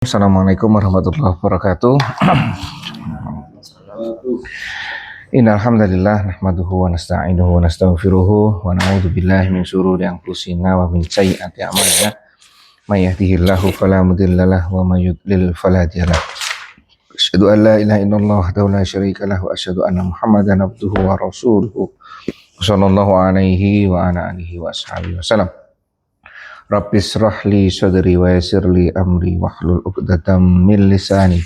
Assalamualaikum warahmatullahi wabarakatuh. Innal hamdalillah nahmaduhu wa nasta'inuhu wa nastaghfiruhu wa na'udzu billahi min shururi anfusina wa min sayyiati a'malina. May yahdihillahu fala mudilla lahu wa may yudlil fala hadiya lahu. Asyhadu an la ilaha illallah wahdahu la syarika lahu wa asyhadu anna Muhammadan abduhu wa rasuluhu. Sallallahu alaihi wa ala alihi wa ashabihi wasallam. Rabbis rahli sadri wa yassirli amri wahlul 'uqdatam min lisani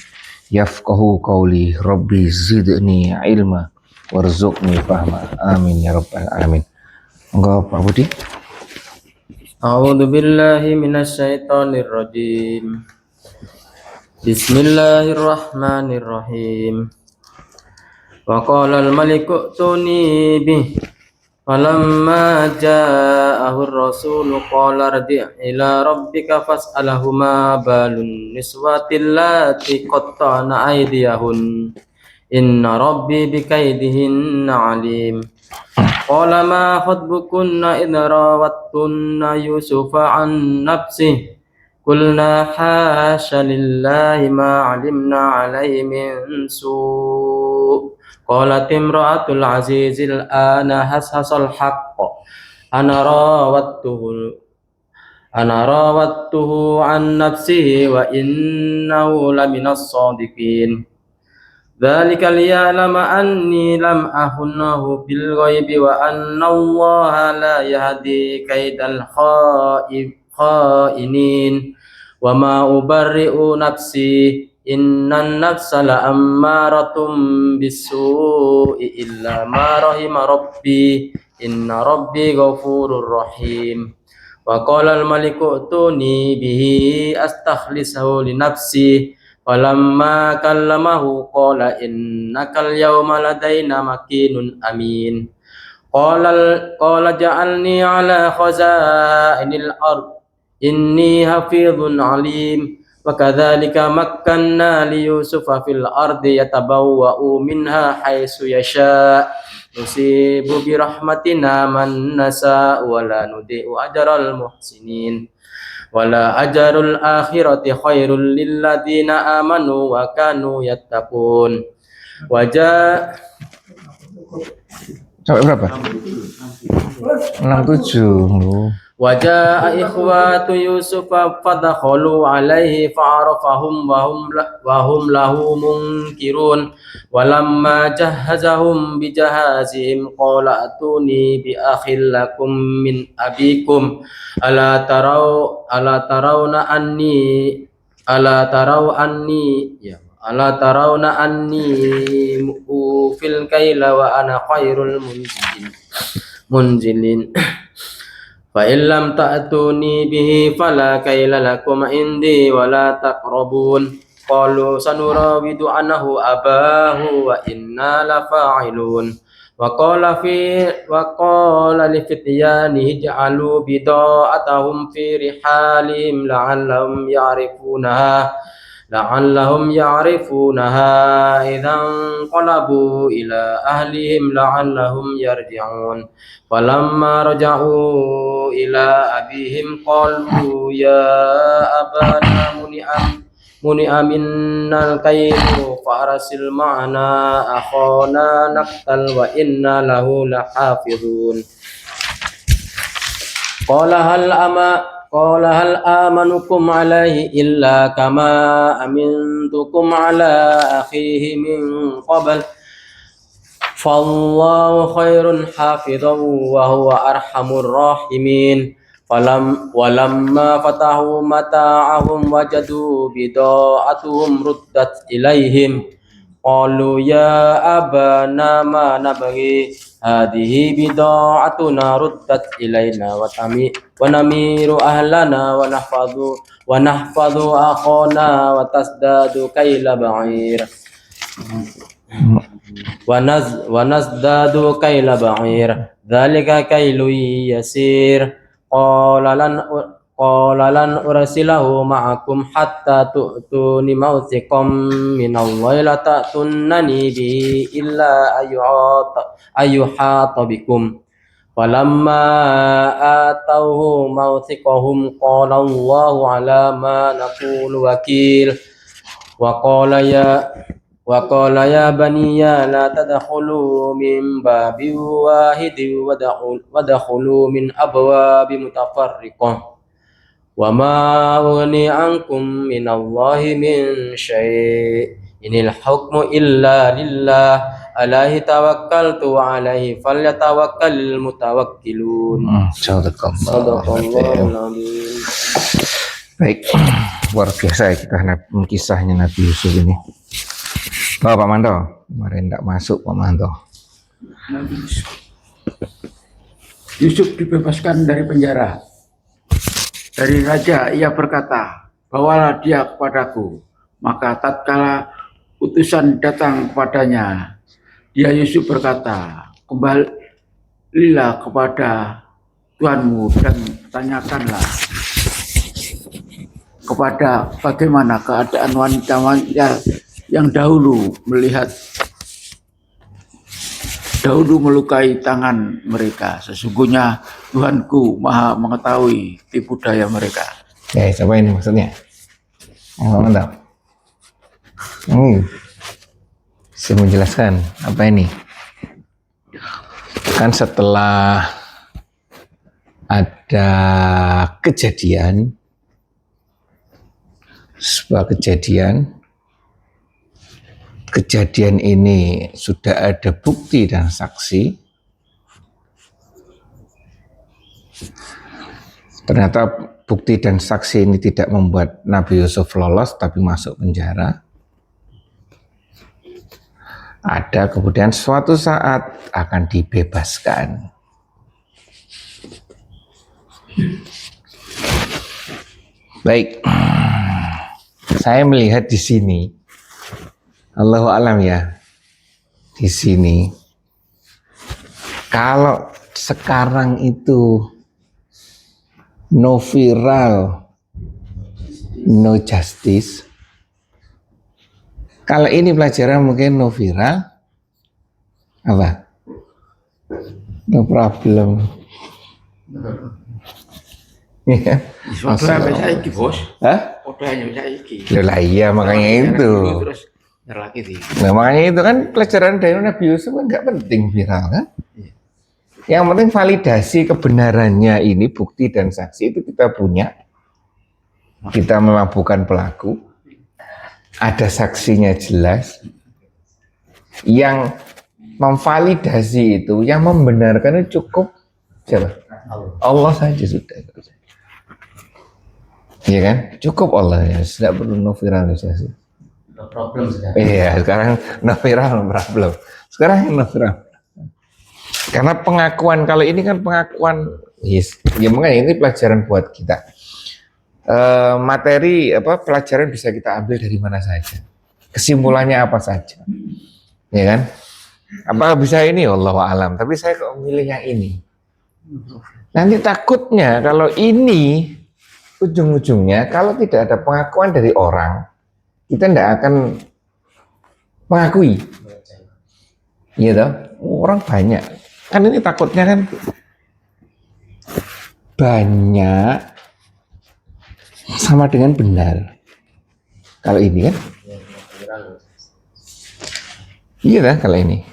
yafqahu qawli. Rabbi zidni ilma warzuqni fahma. Amin ya rabbal alamin. Monggo Pak Budi. A'udzu billahi minasyaitonir rajim. Bismillahirrahmanirrahim. Wa qala al-maliku tuni bih falamma ja'ahu ar-rasulu qala rji' ila rabbika fas'alhu ma balun niswatil lati qatta'na aydiyahun inna rabbi bikaydihinna alim. Qala ma khatbukunna idh rawattunna yusufa an nafsihi qulna hasya lillahi ma 'alimna 'alaihi min su'. Qalat imra'atul azizil ana hashasal haqq ana rawattuhu an nafsihi wa innahu laminas shadiqin. Dzalika liya'lama anni lam ahunnahu bil ghaibi wa anna Allaha la yahdi kaidal khainin wa ma ubarri'u nafsi innan nafsa la ammaratum bisu'i illa ma rahima rabbi inna rabbi ghafurur rahim. Wa qala al-maliku tuni bihi astakhlisahu li nafsi falamma kallamahu qala innakal yawma ladaina makinun amin. Qala ja'alni ala khaza'inil ard inni hafizun alim. Wa kadzalika makkanna li yusufa fil ardi yatabawwa'u minha haitsu yasha' nusibu bi rahmatina man nasa' wa la nudhi'u ajral muhsinin. Wala ajarul akhirati khairul lil ladzina amanu wa kanu yattaqun. Sampai berapa? 67. Wajaa ikhwatu Yusufa fadakhalu alaihi fa'arafahum wa hum lahu munkirun. Walamma jahhazahum bijahazihim qala atuni bi akhil lakum min abikum ala tarawna anni fil kaila wa ana khairul munzilin. Fa illam ta'tuni bihi fala kayla lakum indi wala taqrabun. Qalu sanurawidu anhu abahu wa inna la fa'ilun. Wa qala li fityanihi ij'alu bida'atahum fi rihalihim la'allahum ya'rifunaha idzan qalabu ila ahlihim la'allahum yarji'un. Falamma raja'u ila abihim qalu ya abana muni'a minnal kaylu fa'arsil ma'ana akhana naqtal wa inna lahu lahafizun. Qala hal amanukum alaihi illa kama amintukum ala akhihi min qabl fallahu khairun hafidhan wa huwa arhamur rahimin. Walamma fatahu mata'ahum wajadu bida'atuhum ruddat ilaihim qalu ya abana ma nabghi hadhihi bida'atuna ruddat ilaina wa namiru ahlana wa nahfadhu akhana wa tasdadu kayla ba'ir wa nazdadu kayla ba'ir dzalika kaylu yasir. Qala lan ursilahu ma'akum hatta tu'tuni mawthiqam minallahi la ta'tunnani bi illa ayyuhata bikum. فلما آتوه موثقهم قال الله على ما نقول وكيل وقال يا بني لا تدخلوا من باب واحد ودخلوا من أبواب متفرقة وما أغني عنكم من الله من شيء إن الحكم إلا لله عليه توكلت وعليه فليتوكل المتوكلون. Sadaqallahul Azim. Baik, luar biasa ya kita kisahnya Nabi Yusuf ini. Oh, Pak Manto, kemarin tidak masuk Pak Manto. Nabi Yusuf dibebaskan dari penjara. Dari raja ia berkata, bawalah dia kepadaku. Maka tatkala utusan datang kepadanya, dia Yusuf berkata, kembalilah kepada Tuhanmu dan tanyakanlah kepada bagaimana keadaan wanita-wanita yang dahulu melukai tangan mereka. Sesungguhnya Tuhanku maha mengetahui tipu daya mereka. Ya, siapa ini maksudnya? Mantap. Saya menjelaskan apa ini? Kan setelah ada sebuah kejadian ini sudah ada bukti dan saksi. Ternyata bukti dan saksi ini tidak membuat Nabi Yusuf lolos tapi masuk penjara. Ada kemudian suatu saat akan dibebaskan. Baik, saya melihat di sini, Allahu alam ya, di sini, kalau sekarang itu no viral, no justice. Kalau ini pelajaran mungkin no viral, apa? No problem. Iya. Sudah saiki, Bos. Hah? Odanya saiki. Lah iya makanya itu. Terus lagi sih. Nah makanya itu kan pelajaran dari Nabi Yusuf kan nggak penting viral kan? Yang penting validasi kebenarannya ini bukti dan saksi itu kita punya. Kita memang bukan pelaku. Ada saksinya jelas. Yang memvalidasi itu, yang membenarkan itu cukup siapa? Allah saja sudah. Iya kan? Cukup Allah ya, tidak perlu no viralisasi. No problem sudah. Iya, sekarang no viral, no problem. Sekarang no viral. Karena pengakuan, kalau ini kan pengakuan, yes, ya makanya ini pelajaran buat kita. Materi pelajaran bisa kita ambil dari mana saja. Kesimpulannya apa saja. Ya kan? Apa bisa ini? Wallahu alam. Tapi saya kok milih yang ini. Nanti takutnya kalau ini ujung-ujungnya kalau tidak ada pengakuan dari orang, kita tidak akan mengakui. Gitu. Orang banyak. Kan ini takutnya kan banyak sama dengan benar. Kalau ini kan? Iya kan kalau ini.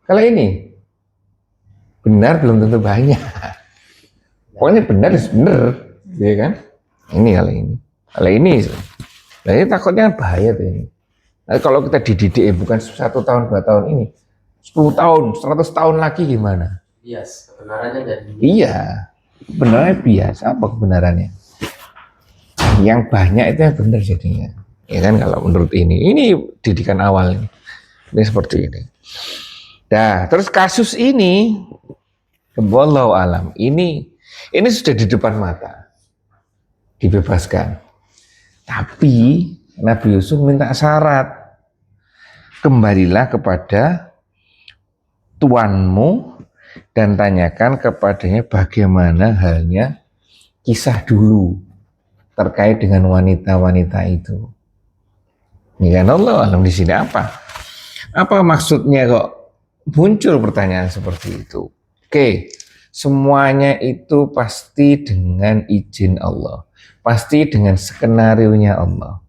Kalau ini benar belum tentu banyak. Pokoknya benar benar, ya kan? Ini kalau ini. Kalau ini, nah ini takutnya bahaya tuh ini. Nah, kalau kita dididik bukan 1 tahun 2 tahun ini, 10 tahun, 100 tahun lagi gimana? Bias, kebenarannya jadi. Iya, kebenarannya bias. Apa kebenarannya? Yang banyak itu yang benar jadinya. Ya kan kalau menurut ini didikan awal ini seperti ini. Nah, terus kasus ini, wallahu alam, ini sudah di depan mata, dibebaskan. Tapi Nabi Yusuf minta syarat, kembalilah kepada tuanmu dan tanyakan kepadanya bagaimana halnya kisah dulu terkait dengan wanita-wanita itu. Ya kan Allah alam di sini apa? Apa maksudnya kok muncul pertanyaan seperti itu? Oke, semuanya itu pasti dengan izin Allah, pasti dengan skenario-nya Allah.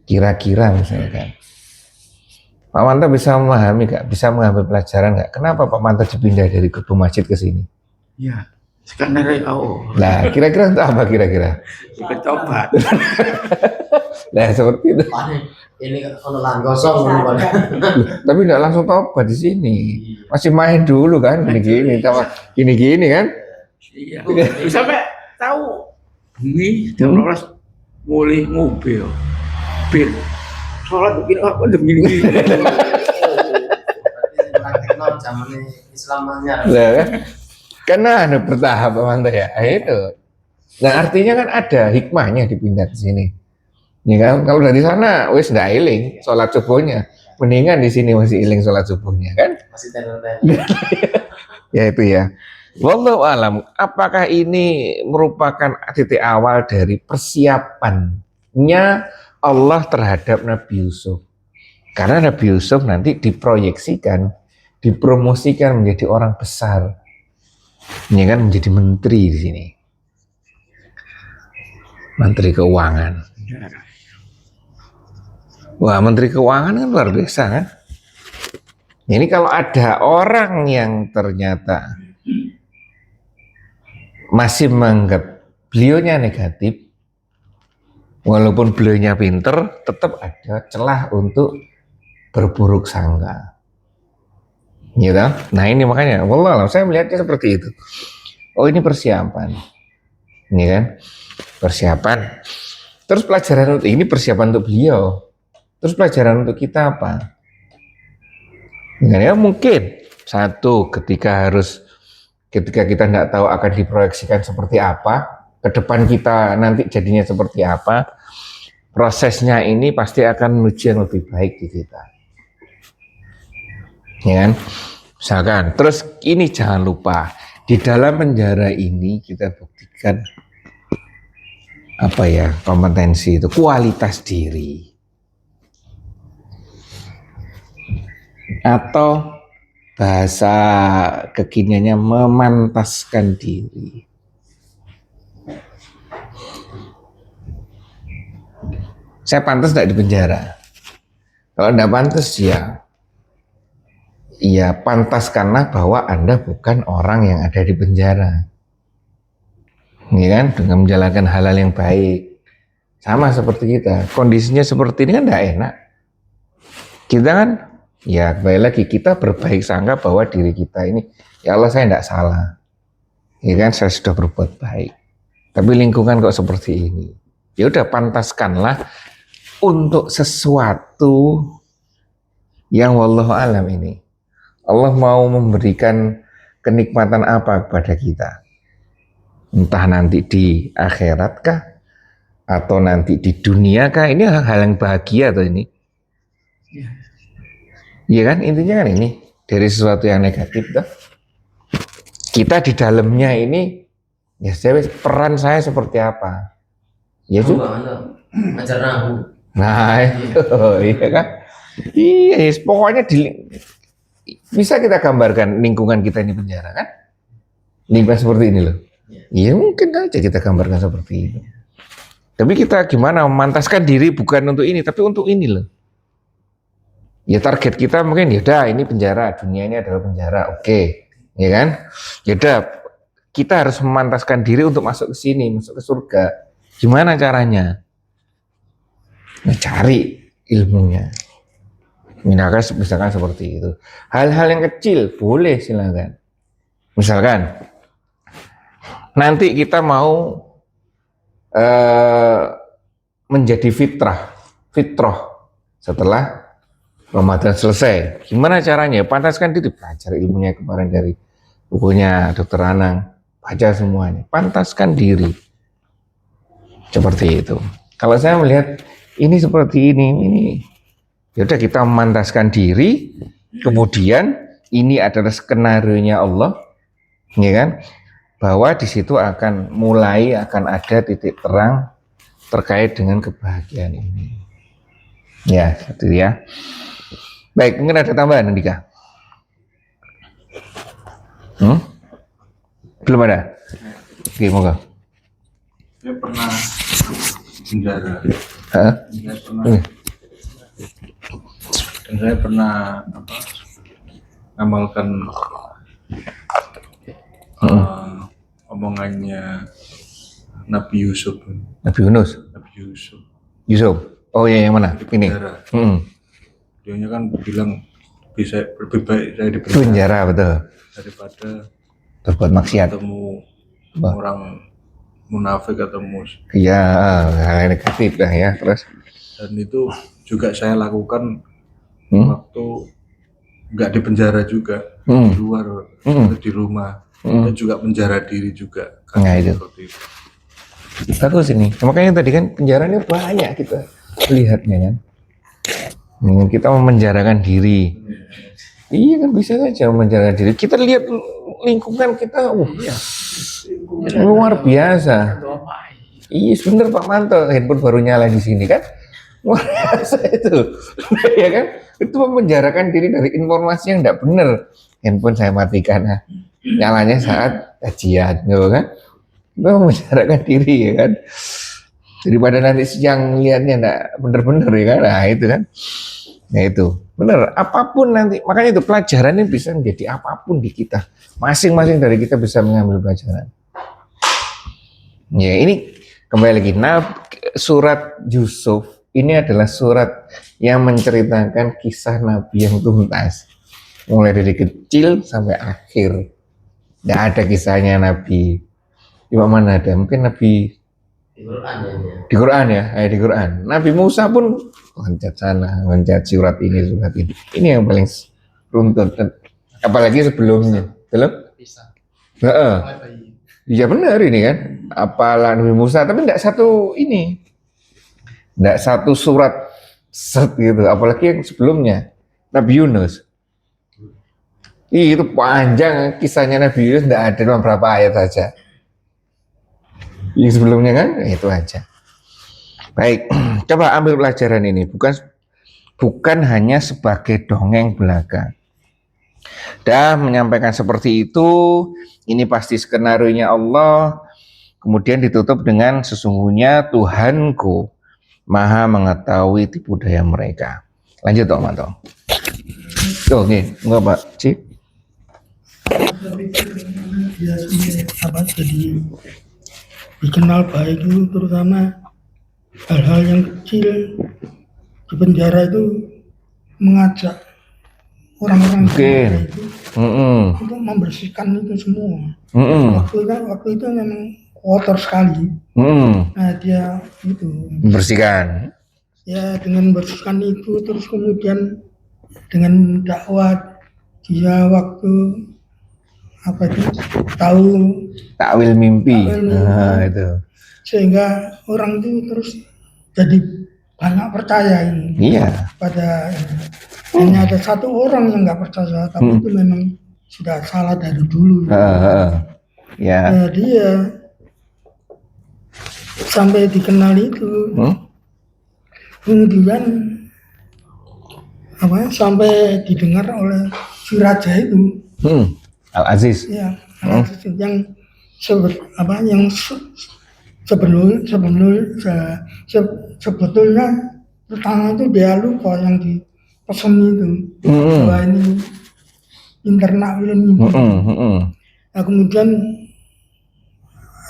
Kira-kira misalnya kan, Pak Manto bisa memahami nggak, bisa mengambil pelajaran nggak? Kenapa Pak Manto dipindah dari gedung masjid ke sini? Ya, skenario kau. Nah, kira-kira untuk apa kira-kira? Coba. Nah, seperti itu. Ini kalau lahan kosong Pak. Tapi nggak langsung tobat di sini. Masih main dulu kan, gini-gini, gini-gini kan? Iya. Sampai tahu ini jam 12 mulai ngopi yo. Bir. Sholat begini apa begini. Praktek non zaman Islamnya. Nah, kan? Karena ada bertahap Pak Manto ya. Nah, itu. Nah, artinya kan ada hikmahnya dipindah ke sini. Ya kan? Kalau dari sana wis nggak iling sholat subuhnya. Mendingan di sini masih iling sholat subuhnya kan? Masih tenar-tenar. Ya itu ya. Wallahu alam, apakah ini merupakan titik awal dari persiapannya Allah terhadap Nabi Yusuf? Karena Nabi Yusuf nanti diproyeksikan, dipromosikan menjadi orang besar. Ini kan menjadi menteri di sini. Menteri Keuangan. Wah, Menteri Keuangan kan luar biasa kan? Ini kalau ada orang yang ternyata masih menganggap beliaunya negatif, walaupun beliaunya pinter, tetap ada celah untuk berburuk sangka. Gitu? Nah ini makanya, wallah saya melihatnya seperti itu. Oh ini persiapan, ini kan persiapan. Terus pelajaran untuk ini persiapan untuk beliau. Terus pelajaran untuk kita apa? Ya mungkin satu ketika kita nggak tahu akan diproyeksikan seperti apa, ke depan kita nanti jadinya seperti apa, prosesnya ini pasti akan menuju yang lebih baik di kita. Ya kan? Misalkan, terus ini jangan lupa di dalam penjara ini kita buktikan apa ya kompetensi itu, kualitas diri. Atau bahasa kekiniannya memantaskan diri. Saya pantas tidak di penjara. Kalau tidak pantas ya pantaskanlah bahwa Anda bukan orang yang ada di penjara. Ini kan dengan menjalankan hal-hal yang baik. Sama seperti kita. Kondisinya seperti ini kan tidak enak. Kita kan ya kembali lagi kita berbaik sangka bahwa diri kita ini ya Allah saya tidak salah, ya kan saya sudah berbuat baik, tapi lingkungan kok seperti ini, ya udah pantaskanlah untuk sesuatu yang wallahu alam ini Allah mau memberikan kenikmatan apa kepada kita, entah nanti di akhirat kah atau nanti di dunia kah, ini hal yang bahagia atau ini. Iya kan intinya kan ini dari sesuatu yang negatif tuh. Kita di dalamnya ini ya peran saya seperti apa? Ya juga. Ajar nahu. Nah, iya kan? Iya, pokoknya bisa kita gambarkan lingkungan kita ini penjara kan? Lingkungan seperti ini loh. Iya mungkin aja kita gambarkan seperti itu. Tapi kita gimana memantaskan diri bukan untuk ini tapi untuk ini loh. Ya target kita mungkin ya udah ini penjara, dunia ini adalah penjara, oke, ya kan? Ya udah kita harus memantaskan diri untuk masuk ke sini, masuk ke surga. Gimana caranya? Nah, cari ilmunya. Misalkan seperti itu. Hal-hal yang kecil boleh silakan. Misalkan nanti kita mau menjadi fitrah setelah Ramadan selesai. Gimana caranya? Pantaskan diri, belajar ilmunya kemarin dari bukunya Dr. Anang, baca semuanya. Pantaskan diri. Seperti itu. Kalau saya melihat ini seperti ini ya udah kita memantaskan diri, kemudian ini adalah skenario-nya Allah, ya kan? Bahwa di situ akan ada titik terang terkait dengan kebahagiaan ini. Ya, itu ya. Baik, mungkin ada tambahan Andika? Belum ada. Oke, moga. Saya pernah penjara. Hah? Dan saya pernah amalkan omongannya Nabi Yusuf. Nabi Yunus. Nabi Yusuf. Yusuf. Oh iya, yang mana? Di Ini. penjara. Dia kan bilang bisa lebih baik saya di penjara Penjara betul. daripada Berbuat maksiat. ketemu Wah. orang munafik atau mus. Iya, hal yang negatif lah ya. Terus. Dan itu juga saya lakukan waktu nggak di penjara juga, di luar atau di rumah. Dan juga penjara diri juga. Nah, itu. Seperti itu. Bagus ini. Makanya tadi kan penjara ini banyak kita lihatnya kan. Kita memenjarakan diri. Iya kan bisa saja memenjarakan diri. Kita lihat lingkungan kita, luar biasa. Iya sebentar Pak Manto, handphone baru nyala di sini kan. Luar biasa itu. Ya kan? Itu memenjarakan diri dari informasi yang tidak benar. Handphone saya matikan. Nah, nyalanya saat kajian, gitu kan? Itu memenjarakan diri ya kan. Daripada nanti siang lihatnya enggak bener-bener ya kan. Nah itu kan. Nah itu bener, apapun nanti, makanya itu pelajaran ini bisa menjadi apapun di kita. Masing-masing dari kita bisa mengambil pelajaran. Ya ini kembali lagi, surat Yusuf ini adalah surat yang menceritakan kisah Nabi yang tuntas. Mulai dari kecil sampai akhir. Tidak ada kisahnya Nabi. Di mana ada? Mungkin Nabi di Quran ya, di Quran. Nabi Musa pun loncat sana, loncat surat ini. Ini yang paling runtut. Apalagi sebelumnya, belum? Iya benar ini kan. Apalah Nabi Musa, tapi tidak satu ini, tidak satu surat set gitu. Apalagi yang sebelumnya, Nabi Yunus. Itu panjang kisahnya Nabi Yunus, tidak ada cuma berapa ayat saja. Yang sebelumnya kan itu aja. Baik, coba ambil pelajaran ini, bukan hanya sebagai dongeng belaka. Dan menyampaikan seperti itu, ini pasti skenarionya Allah, kemudian ditutup dengan sesungguhnya Tuhanku Maha mengetahui tipu daya mereka. Lanjut Pak Manto. Tuh nih, enggak Pak Cip. Ya, jadi dikenal baik itu terutama hal-hal yang kecil di penjara itu mengajak orang-orang itu untuk membersihkan itu semua. Waktu itu memang kotor sekali. Nah dia itu Membersihkan. Ya dengan membersihkan itu terus kemudian dengan dakwah dia waktu takwil mimpi. Nah, itu. Sehingga orang itu terus jadi banyak percaya ini. Iya. Pada hanya ada satu orang yang nggak percaya, tapi itu memang sudah salah dari dulu. Ya. Nah, dia sampai dikenal itu, kemudian sampai didengar oleh si raja itu. Al-Aziz. Ya, Al-Aziz yang sebetulnya pertama itu dia lupa yang dipesan itu bahwa ini internak ini. Nah, kemudian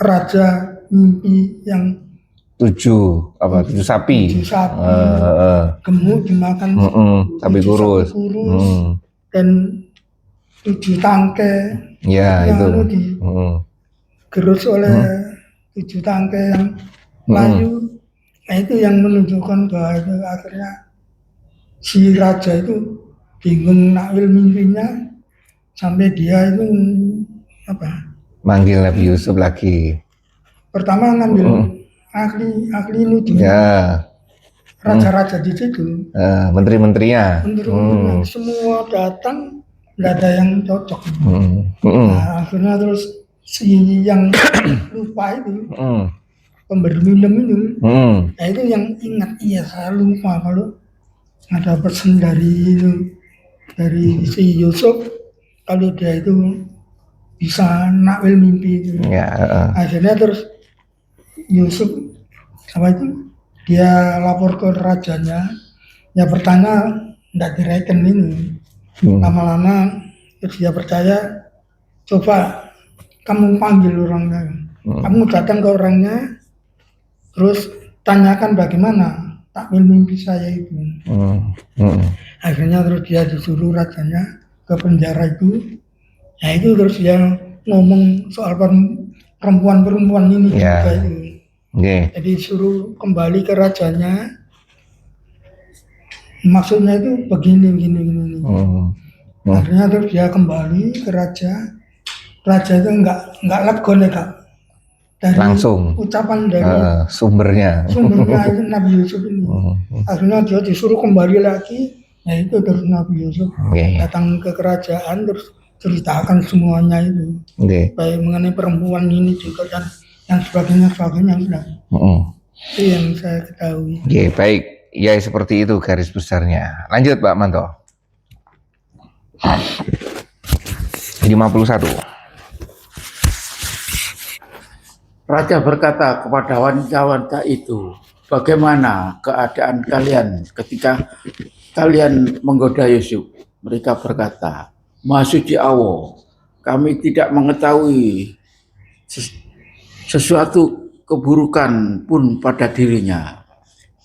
raja mimpi yang 7 sapi. Gemuk dimakan sapi kurus. Dan 7 tangkai ya yang digerus oleh 7 tangkai yang layu. Nah itu yang menunjukkan bahwa itu akhirnya si raja itu bingung nakwil mimpinya sampai dia itu manggil Nabi Yusuf lagi. Pertama ngambil ahli nuduh. Ya. Raja-raja di situ. Menteri-menterinya. Semua datang. Nggak ada yang cocok. Nah, akhirnya terus si yang lupa itu, pemberi minum itu, nah itu yang ingat, iya saya lupa kalau ada pesan dari si Yusuf, kalau dia itu bisa nakwil mimpi itu. Ya, Akhirnya terus Yusuf apa itu dia lapor ke rajanya, ya bertanya nggak direken ini. Lama-lama terus dia percaya, coba kamu panggil orangnya, kamu datang ke orangnya, terus tanyakan bagaimana takwil mimpi saya itu. Akhirnya terus dia disuruh rajanya ke penjara itu. Nah itu terus dia ngomong soal perempuan ini juga itu. Jadi suruh kembali ke rajanya. Maksudnya itu begini. Akhirnya terus dia kembali ke raja. Raja itu nggak legon ya kak. Dari langsung ucapan dari sumbernya itu Nabi Yusuf ini. Akhirnya dia disuruh kembali lagi. Nah itu terus Nabi Yusuf datang ke kerajaan terus ceritakan semuanya itu. Baik mengenai perempuan ini juga dan yang sebagainya. Itu yang saya ketahui. Baik. Ya seperti itu garis besarnya. Lanjut Pak Manto. 51. Raja berkata kepada wanita-wanita itu, bagaimana keadaan kalian ketika kalian menggoda Yusuf? Mereka berkata, Maha Suci Allah, kami tidak mengetahui sesuatu keburukan pun pada dirinya.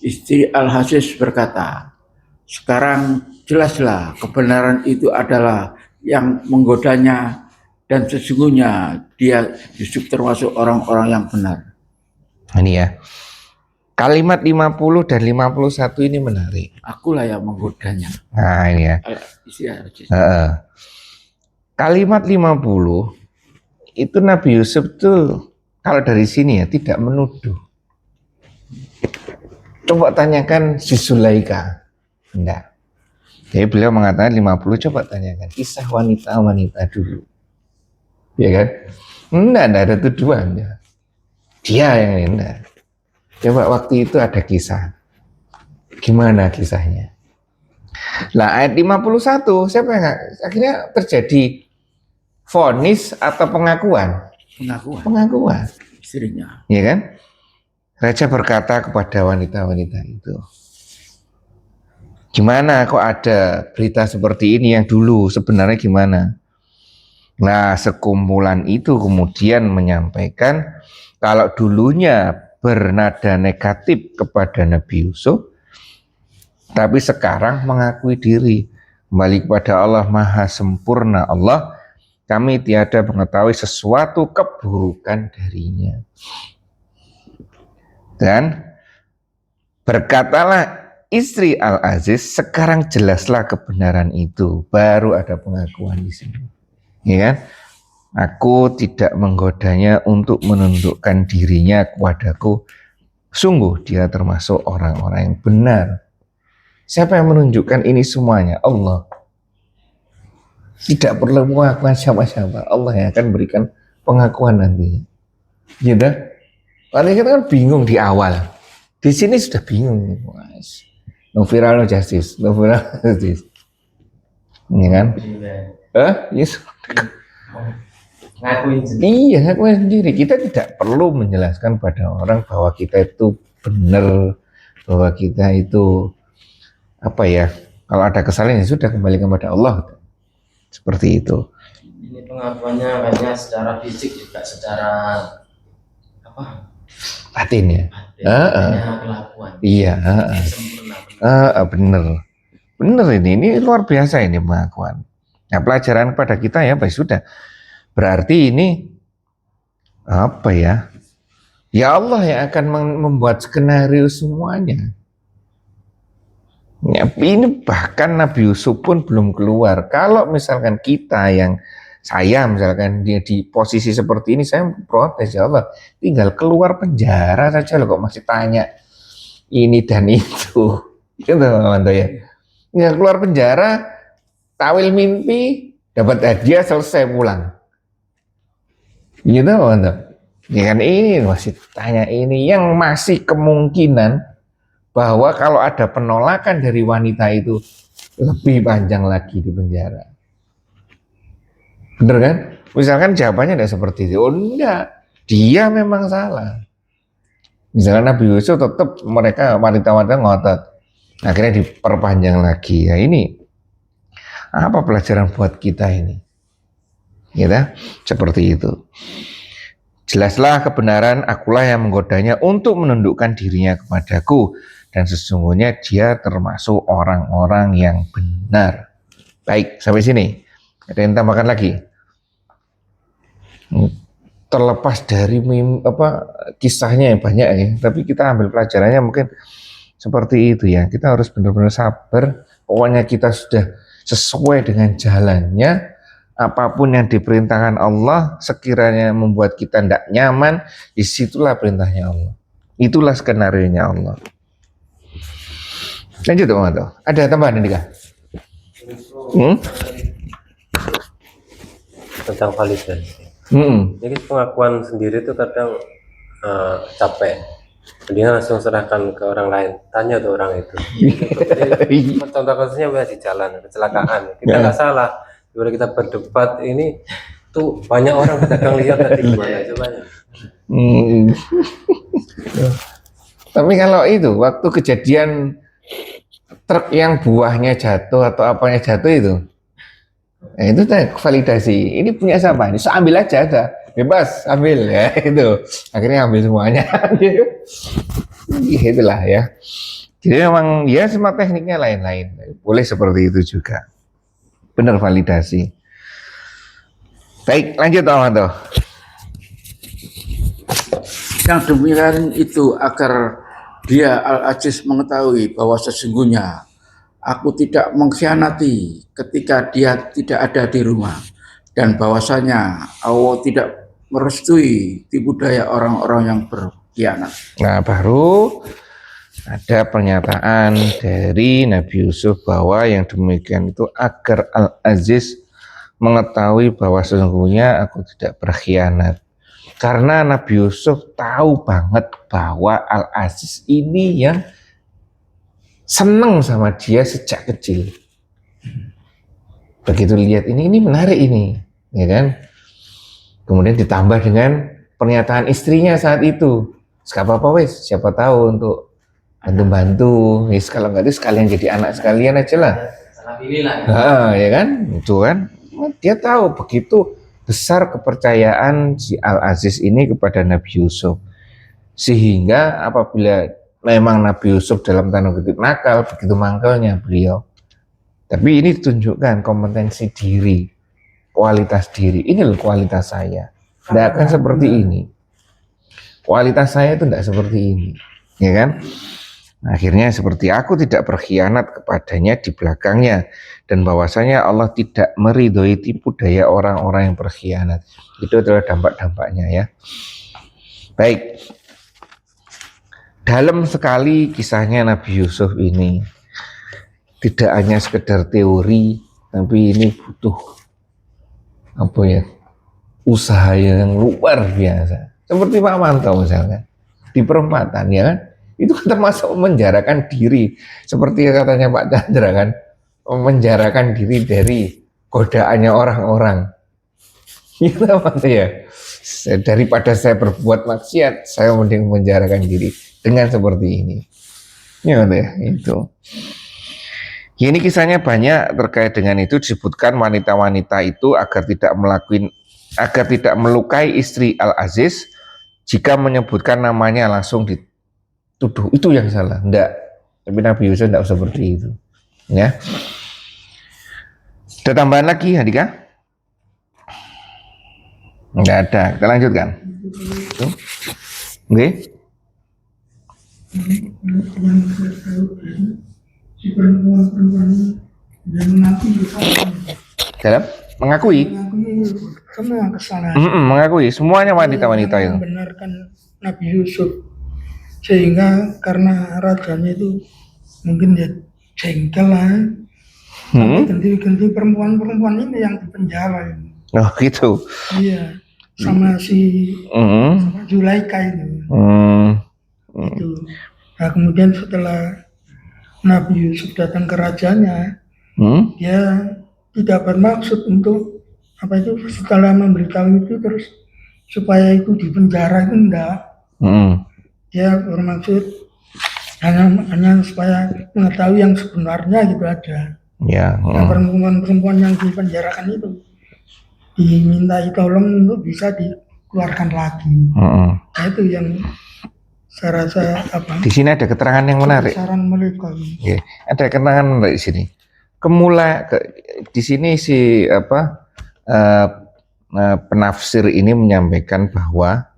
Istri Al-Hasis berkata, sekarang jelaslah kebenaran itu adalah yang menggodanya dan sesungguhnya dia Yusuf termasuk orang-orang yang benar. Ini ya. Kalimat 50 dan 51 ini menarik. Akulah yang menggodanya. Nah ini ya. Kalimat 50 itu Nabi Yusuf tuh kalau dari sini ya tidak menuduh. Coba tanyakan si Zulaikha. Enggak. Jadi beliau mengatakan 50, coba tanyakan kisah wanita-wanita dulu. Ya kan? Enggak ada tuduhan. Dia yang enggak. Coba waktu itu ada kisah. Gimana kisahnya? Lah ayat 51, siapa yang akhirnya terjadi vonis atau pengakuan? Pengakuan. Istrinya. Ya kan? Raja berkata kepada wanita-wanita itu, gimana kok ada berita seperti ini yang dulu sebenarnya gimana? Nah, sekumpulan itu kemudian menyampaikan kalau dulunya bernada negatif kepada Nabi Yusuf, tapi sekarang mengakui diri kembali kepada Allah Maha Sempurna Allah, kami tiada mengetahui sesuatu keburukan darinya. Dan berkatalah istri Al-Aziz, sekarang jelaslah kebenaran itu. Baru ada pengakuan di sini. Ya kan? Aku tidak menggodanya untuk menundukkan dirinya kepadaku. Sungguh dia termasuk orang-orang yang benar. Siapa yang menunjukkan ini semuanya? Allah. Tidak perlu pengakuan siapa-siapa. Allah yang akan berikan pengakuan nanti. Gitu? Karena kita kan bingung di awal. Di sini sudah bingung. No viral, no justice. No viral, no justice. Ini kan? Yes. Ngakuin sendiri. Iya, ngakuin sendiri. Kita tidak perlu menjelaskan pada orang bahwa kita itu benar, bahwa kita itu apa ya? Kalau ada kesalahan ya sudah, kembali kepada Allah. Seperti itu. Ini pengakuannya kayaknya secara fisik juga secara apa? Batin ya. Kelakuan. Iya. Sempurna. Bener ini luar biasa ini pengakuan. Nah, pelajaran kepada kita ya, Pak, sudah. Berarti ini apa ya? Ya Allah yang akan membuat skenario semuanya. Ya, ini bahkan Nabi Yusuf pun belum keluar. Kalau misalkan kita yang saya misalkan dia di posisi seperti ini, saya protes, ya Allah, tinggal keluar penjara saja loh, kok masih tanya ini dan itu. Gitu Manto ya. Ya, keluar penjara, tawil mimpi, dapat hadiah, selesai pulang. Gitu Manto. Ya kan ini masih tanya ini, yang masih kemungkinan bahwa kalau ada penolakan dari wanita itu lebih panjang lagi di penjara. Bener kan? Misalkan jawabannya tidak seperti itu. Oh enggak, dia memang salah. Misalkan Nabi Yusuf tetap mereka wanita-wanita ngotot. Akhirnya diperpanjang lagi. Ya ini apa pelajaran buat kita ini? Gitu, seperti itu. Jelaslah kebenaran, akulah yang menggodanya untuk menundukkan dirinya kepadaku. Dan sesungguhnya dia termasuk orang-orang yang benar. Baik, sampai sini. Ada yang tambahkan lagi? Terlepas dari kisahnya yang banyak ya, tapi kita ambil pelajarannya mungkin seperti itu ya. Kita harus benar-benar sabar. Pokoknya kita sudah sesuai dengan jalannya. Apapun yang diperintahkan Allah, sekiranya membuat kita tidak nyaman, disitulah perintahnya Allah. Itulah skenario-nya Allah. Lanjut Om Anto. Ada tambahan ini kah? Tentang validasi. Jadi pengakuan sendiri itu kadang capek. Dia langsung serahkan ke orang lain. Tanya tuh orang itu. Jadi, contoh kasusnya di jalan kecelakaan. Kita nggak salah. Bila kita berdebat ini tuh banyak orang kadang lihat tadi gimana coba. Tapi kalau itu waktu kejadian truk yang buahnya jatuh atau apanya jatuh itu, nah itu validasi. Ini punya siapa? Ini so, ambil aja, ada bebas ambil ya itu. Akhirnya ambil semuanya. Itulah ya. Jadi memang ya semua tekniknya lain-lain. Boleh seperti itu juga. Benar validasi. Baik, lanjut Om. Yang demikian itu agar dia Al-Aziz mengetahui bahwa sesungguhnya aku tidak mengkhianati ketika dia tidak ada di rumah, dan bahwasanya Allah tidak merestui tipu daya orang-orang yang berkhianat. Nah, baru ada pernyataan dari Nabi Yusuf bahwa yang demikian itu agar Al-Aziz mengetahui bahwa sesungguhnya aku tidak berkhianat. Karena Nabi Yusuf tahu banget bahwa Al-Aziz ini yang seneng sama dia sejak kecil. Begitu lihat ini menarik ini, ya kan? Kemudian ditambah dengan pernyataan istrinya saat itu. Gak apa-apa wes, siapa tahu untuk bantu-bantu, wis kalau nggak itu sekalian jadi anak sekalian aja lah. Salah pilih lah. Nah, ya kan, itu kan. Dia tahu begitu besar kepercayaan si Al-Aziz ini kepada Nabi Yusuf, sehingga apabila memang Nabi Yusuf dalam tanda kutip nakal, begitu mangkalnya beliau. Tapi ini ditunjukkan kompetensi diri, kualitas diri. Ini loh kualitas saya. Tidak akan seperti ini. Kualitas saya itu tidak seperti ini, ya kan? Akhirnya seperti aku tidak berkhianat kepadanya di belakangnya, dan bahwasanya Allah tidak meridhoi tipu daya orang-orang yang berkhianat. Itu adalah dampak-dampaknya ya. Baik. Dalam sekali kisahnya Nabi Yusuf ini tidak hanya sekedar teori, tapi ini butuh usaha yang luar biasa. Seperti Pak Manto misalnya di perempatan ya kan, itu kan termasuk menjarakan diri, seperti katanya Pak Chandra kan, menjarakan diri dari godaannya orang-orang. Gitu Mas ya. Daripada saya berbuat maksiat, saya mending menjarakan diri dengan seperti ini. Ya itu. Ini kisahnya banyak terkait dengan itu, disebutkan wanita-wanita itu agar tidak melukai istri Al-Aziz jika menyebutkan namanya langsung dituduh. Itu yang salah. Enggak. Tapi Nabi Yusuf enggak seperti itu. Ya. Ada tambahan lagi, Handika? Enggak ada. Kita lanjutkan. Oke. Si perempuan-perempuan yang Dalam mengakui semua kesalahan. Mengakui semuanya wanita-wanita itu. Membenarkan Nabi Yusuf, sehingga karena rajanya itu mungkin dia jengkel lah. Ganti-ganti perempuan-perempuan ini yang dipenjara ini. Oh gitu. Iya, sama si sama Zulaika itu. Itu. Nah, kemudian setelah Nabi Yusuf datang ke rajanya, dia tidak bermaksud untuk apa itu setelah memberitahu itu terus supaya itu di penjara itu enggak. Dia bermaksud hanya supaya mengetahui yang sebenarnya gitu aja. Ya. Nah, perempuan-perempuan yang dipenjarakan itu dimintai tolong untuk bisa dikeluarkan lagi. Nah, itu yang saya rasa Di sini ada keterangan yang menarik. Saran mereka. Ya, ada keterangan menarik di sini. Di sini si penafsir ini menyampaikan bahwa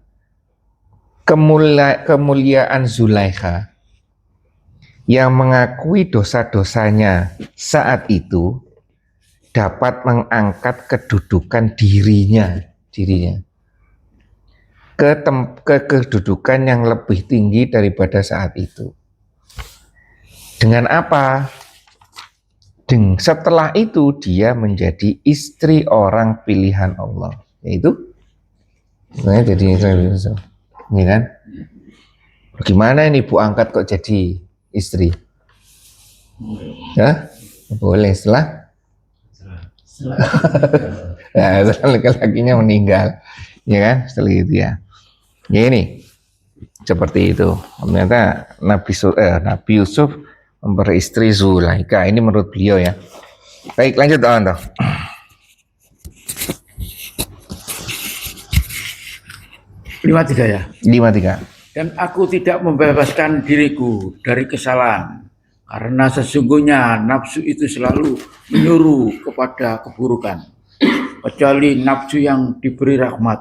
kemuliaan Zulaikha yang mengakui dosa-dosanya saat itu dapat mengangkat kedudukan dirinya ke kedudukan yang lebih tinggi daripada saat itu. Dengan apa? Setelah itu dia menjadi istri orang pilihan Allah, yaitu jadi ini kan? Bagaimana ini Bu angkat kok jadi istri? Ya, boleh setelah laki-lakinya meninggal, ya kan? Setelah itu ya. Ya ini seperti itu. Ternyata Nabi Yusuf memperistri Zulaikha. Ini menurut beliau ya. Baik, lanjut toh. 53 ya. 53. Dan aku tidak membebaskan diriku dari kesalahan, karena sesungguhnya nafsu itu selalu menyuruh kepada keburukan, kecuali nafsu yang diberi rahmat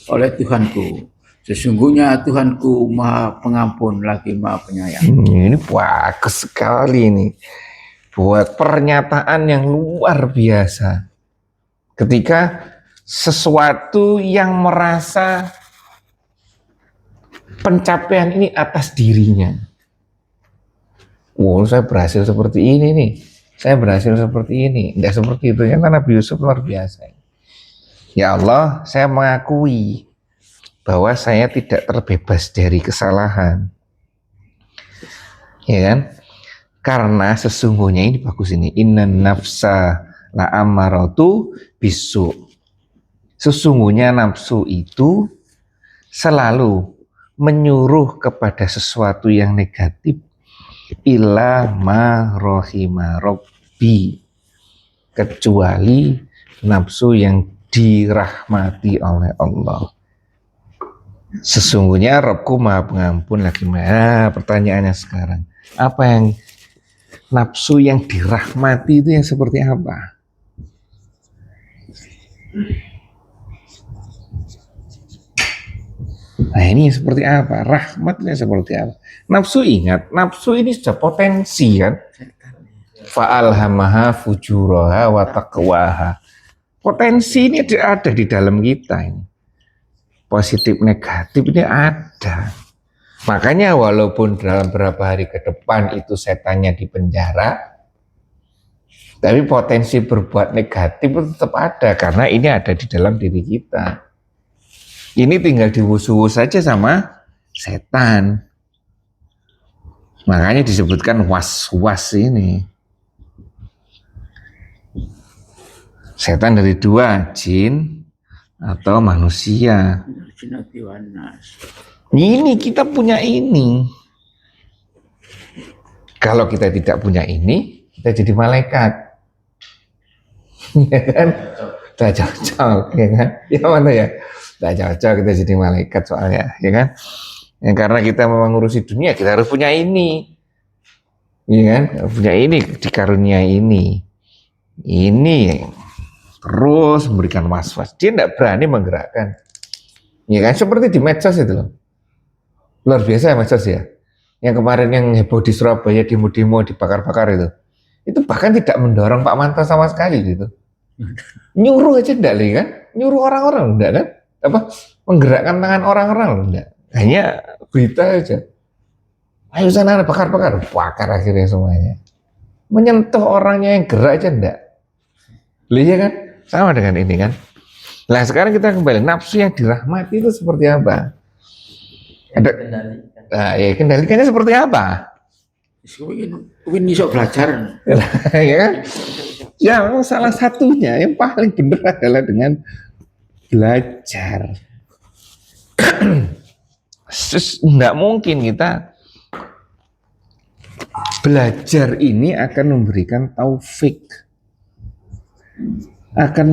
oleh Tuhanku. Sesungguhnya Tuhanku Maha Pengampun lagi Maha Penyayang. Ini bagus sekali ini. Buat pernyataan yang luar biasa. Ketika sesuatu yang merasa pencapaian ini atas dirinya. Wow, saya berhasil seperti ini nih. Saya berhasil seperti ini. Tidak seperti itu. Yang Nabi Yusuf luar biasa. Ya Allah, saya mengakui bahwa saya tidak terbebas dari kesalahan. Ya kan? Karena sesungguhnya ini bagus ini. Inna nafsa la amaratu bisu. Sesungguhnya nafsu itu selalu menyuruh kepada sesuatu yang negatif, illa ma rohima robbi, kecuali nafsu yang dirahmati oleh Allah. Sesungguhnya Rabbku Maha Pengampun lagi Maha. Pertanyaannya sekarang, apa yang nafsu yang dirahmati itu yang seperti apa? Nah ini seperti apa? Rahmatnya seperti apa? Nafsu, ingat, nafsu ini sudah potensi kan? Fa'alhamaha fujuraha wa taqwaha. Potensi ini ada di dalam kita ini. Positif negatif ini ada. Makanya walaupun dalam beberapa hari ke depan itu setannya di penjara, tapi potensi berbuat negatif itu tetap ada karena ini ada di dalam diri kita. Ini tinggal diwus-wus saja sama setan. Makanya disebutkan was-was ini. Setan dari dua, jin atau manusia. Ini kita punya ini. Kalau kita tidak punya ini, kita jadi malaikat. Ya kan? Tidak cocok, ya kan? Ya mana ya? Tidak cocok kita jadi malaikat soalnya, ya kan? Ya, karena kita mengurusi dunia, kita harus punya ini. Ya kan? Punya ini, dikarunia ini. Ini terus memberikan was-was. Dia tidak berani menggerakkan. Ya kan? Seperti di medsos itu loh. Luar biasa ya medsos ya. Yang kemarin yang heboh di Surabaya, demo-demo dibakar-bakar itu. Itu bahkan tidak mendorong Pak Manto sama sekali gitu. Nyuruh aja enggak kan? Nyuruh orang-orang enggak kan? Apa? Menggerakkan tangan orang-orang enggak. Hanya berita aja. Ayo sana bakar-bakar, bakar akhirnya semuanya. Menyentuh orangnya yang gerak aja enggak. Lihat kan? Sama dengan ini kan. Nah sekarang kita kembali, nafsu yang dirahmati itu seperti apa? Ada kendalikannya seperti apa? Win iso belajar. Ya kan? Ya, memang salah satunya yang paling benar adalah dengan belajar. Nggak mungkin kita belajar ini akan memberikan taufik, akan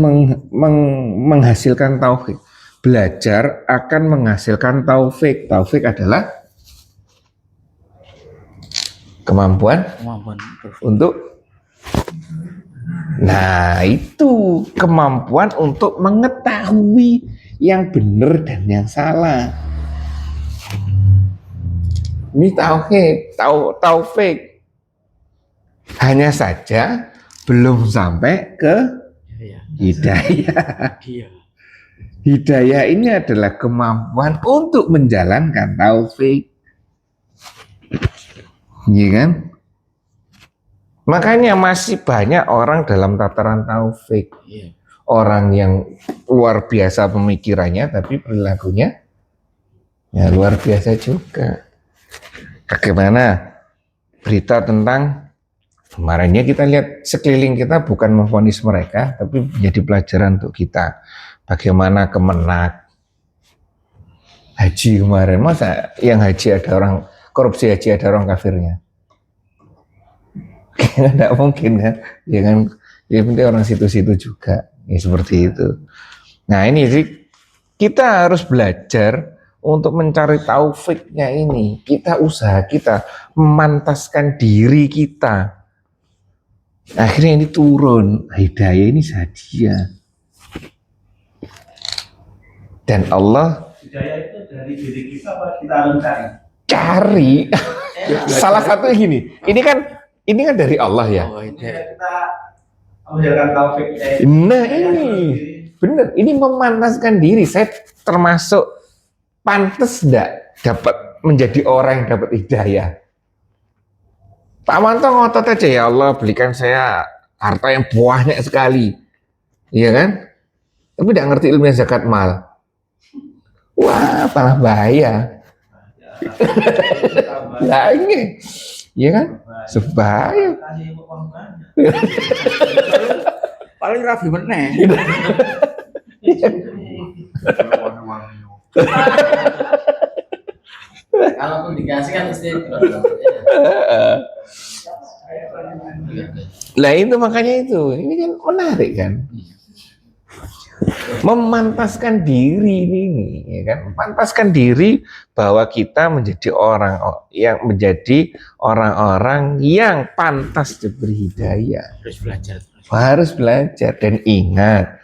menghasilkan taufik. Belajar akan menghasilkan taufik. Taufik adalah kemampuan untuk, nah itu kemampuan untuk mengetahui yang benar dan yang salah. Ini taufik. Hanya saja belum sampai ke hidayah. Hidayah ini adalah kemampuan untuk menjalankan taufik. Iya kan? Makanya masih banyak orang dalam tataran taufik. Orang yang luar biasa pemikirannya tapi perilakunya ya luar biasa juga. Bagaimana berita tentang kemarinnya kita lihat sekeliling kita bukan memvonis mereka tapi menjadi pelajaran untuk kita. Bagaimana Kemenak haji kemarin, masa yang haji ada orang korupsi haji ada orang kafirnya? Nggak mungkin kan? Ya kan, ya penting orang situ-situ juga. Ya seperti itu. Nah ini sih kita harus belajar untuk mencari taufiknya ini. Kita usaha kita memantaskan diri kita. Akhirnya ini turun hidayah ini hadiah. Dan Allah hidayah itu dari diri kita apa kita harus cari? Salah satu gini. Ini kan dari Allah ya. Kita menjalankan taufik. Nah ini benar. Ini memantaskan diri. Saya termasuk pantas enggak dapat menjadi orang yang dapat hidayah. Pak Manto ngotot aja, ya Allah belikan saya harta yang banyak sekali. Iya kan? Tapi tidak ngerti ilmu zakat mal. Wah, malah bahaya. Lah ini, ya kan? Sebahaya. Paling rapi meneh. Kalaupun dikasih kan mesti Lah itu makanya itu. Ini kan menarik kan? Memantaskan diri ini, ya kan? Memantaskan diri bahwa kita menjadi orang-orang yang pantas diberi hidayah. Harus belajar dan ingat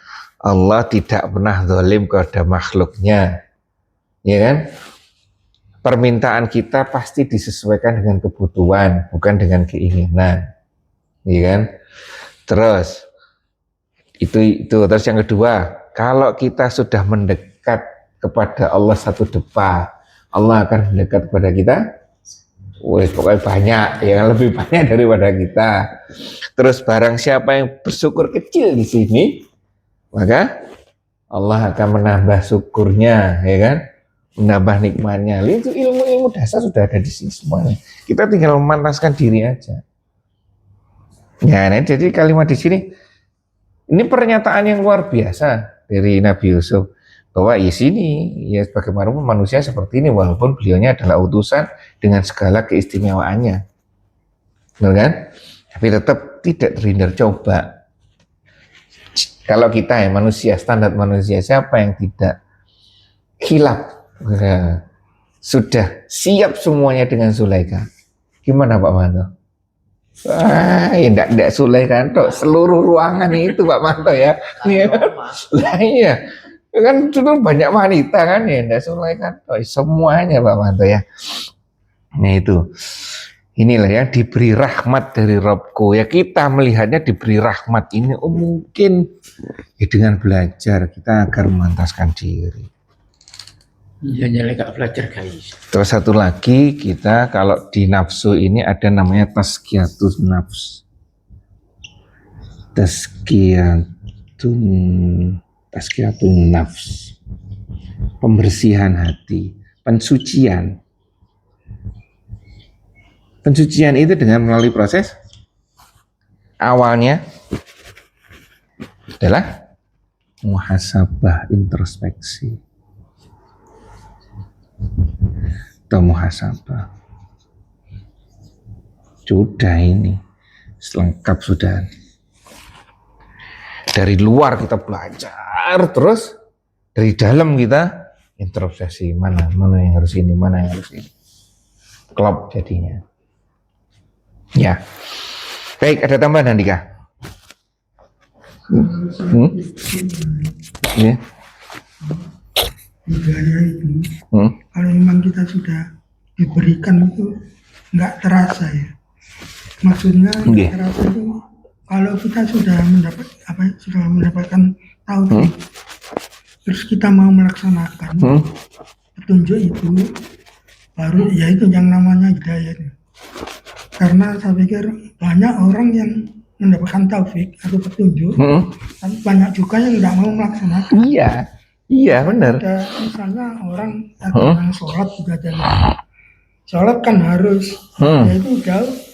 Allah tidak pernah zalim kepada makhluknya, ya kan? Permintaan kita pasti disesuaikan dengan kebutuhan, bukan dengan keinginan, ya kan? Terus itu terus yang kedua, kalau kita sudah mendekat kepada Allah satu depa, Allah akan mendekat kepada kita. Wes pokoknya banyak, yang lebih banyak daripada kita. Terus barang siapa yang bersyukur kecil di sini, maka Allah akan menambah syukurnya, ya kan? Menambah nikmatnya. Itu ilmu-ilmu dasar sudah ada di sini semuanya. Kita tinggal memantaskan diri aja. Ya, nah, jadi kalimat di sini ini pernyataan yang luar biasa dari Nabi Yusuf bahwa di sini ya bagaimana manusia seperti ini walaupun beliaunya adalah utusan dengan segala keistimewaannya, benar kan? Tapi tetap tidak terhindar coba. Kalau kita ya manusia, standar manusia, siapa yang tidak khilaf? Sudah siap semuanya dengan Zulaikha. Gimana Pak Manto? Wah, ya enggak Zulaikha toh, seluruh ruangan itu Pak Manto ya. Lah iya. Kan dulu banyak wanita kan ya, enggak Zulaikha toh, semuanya Pak Manto ya. Nah itu. Inilah yang diberi rahmat dari Robku. Ya kita melihatnya diberi rahmat ini, oh mungkin ya dengan belajar kita akan memantaskan diri. Iya, nyalek gak belajar guys. Terus satu lagi, kita kalau di nafsu ini ada namanya tazkiyatun nafs. Tazkiyatun nafs. Pembersihan hati, pensucian. Pensucian itu dengan melalui proses awalnya adalah muhasabah, introspeksi atau muhasabah. Sudah ini selengkap sudah. Dari luar kita belajar terus, dari dalam kita introspeksi, mana yang harus ini, mana yang harus ini. Klop jadinya. Ya. Baik, ada tambahan Andika? Ya. Budaya itu, kalau memang kita sudah diberikan itu nggak terasa ya. Maksudnya nggak terasa itu kalau kita sudah mendapatkan taufik, terus kita mau melaksanakan petunjuk itu, baru ya itu yang namanya hidayah. Karena saya pikir banyak orang yang mendapatkan taufik atau petunjuk, tapi banyak juga yang nggak mau melaksanakan. Iya benar. Ada misalnya orang yang sholat juga jangan. Sholat kan harus, ya itu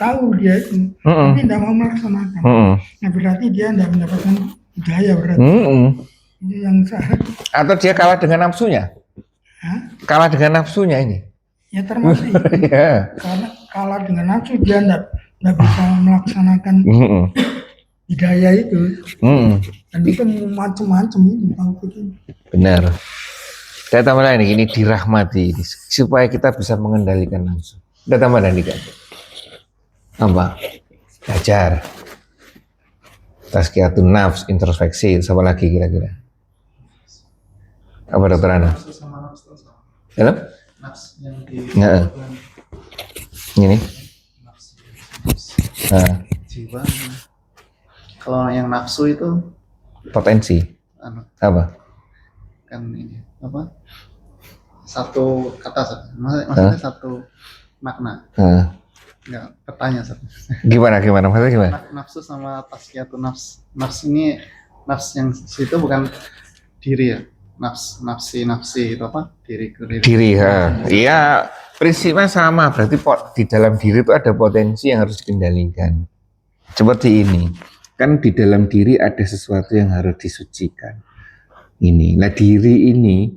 tahu dia itu, tapi tidak mau melaksanakan. Nah berarti dia tidak mendapatkan hidayah berarti. Itu yang saya. Atau dia kalah dengan nafsunya? Kalah dengan nafsunya ini? Ya termasuk itu. Karena kalah dengan nafsu dia tidak bisa melaksanakan hidayah itu. Dan itu macam-macam itu taufik ini. Benar. Saya tambah lagi ini dirahmati supaya kita bisa mengendalikan nafsu. Kita tambah lagi kan? Apa? Belajar. Tazkiyatun nafs, introspeksi, apa lagi kira-kira? Apa dokter Ana? Dalam? Nafs yang di Ini. jiwa. Kalau yang nafsu itu Potensi. Apa? kan ini apa? Satu kata, maksudnya satu makna. Enggak, bertanya satu. Gimana? Maksudnya gimana? Nafsu sama tazkiyatun nafs. Nafs ini, nafs yang situ bukan diri ya. Nafsi itu apa? Diri. Iya, prinsipnya sama. Berarti di dalam diri itu ada potensi yang harus dikendalikan. Seperti ini. Kan di dalam diri ada sesuatu yang harus disucikan. Nah diri ini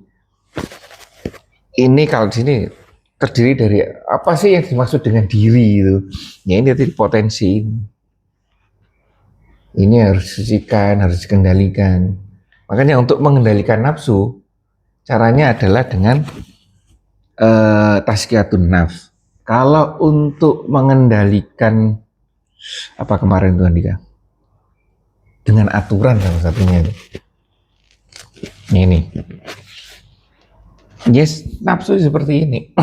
kalau di sini terdiri dari apa sih yang dimaksud dengan diri itu? Ya ini tadi potensi ini. Ini harus disucikan, harus dikendalikan. Makanya untuk mengendalikan nafsu, caranya adalah dengan tazkiyatun nafs. Kalau untuk mengendalikan apa kemarin tuh Andika? Dengan aturan salah satunya. Ini. Yes, nafsu seperti ini.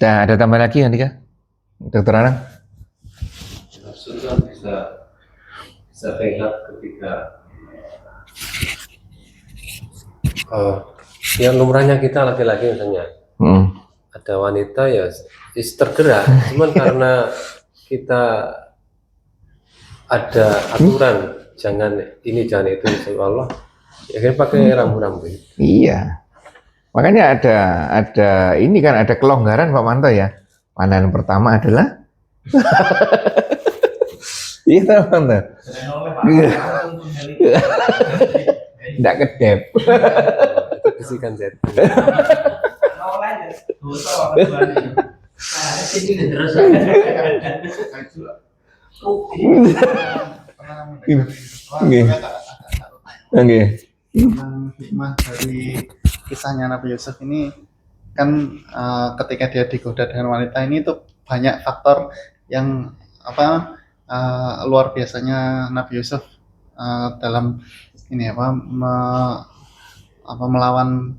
Nah, ada tambah lagi Andika? Dokter Anang? Nafsu itu bisa sehat ketika yang lumrahnya kita laki-laki misalnya ada wanita ya tergerak, cuman karena kita ada aturan jangan ini jangan itu insya Allah ya kan pakai rambu-rambu. Iya, makanya ada ini kan ada kelonggaran Pak Manto ya. Pandangan pertama adalah iya Pak Manto. Tidak kedep. Itu bisikan Z. Oke. Hikmah dari kisahnya Nabi Yusuf ini kan ketika dia digoda dengan wanita ini tuh banyak faktor yang luar biasanya Nabi Yusuf dalam ini melawan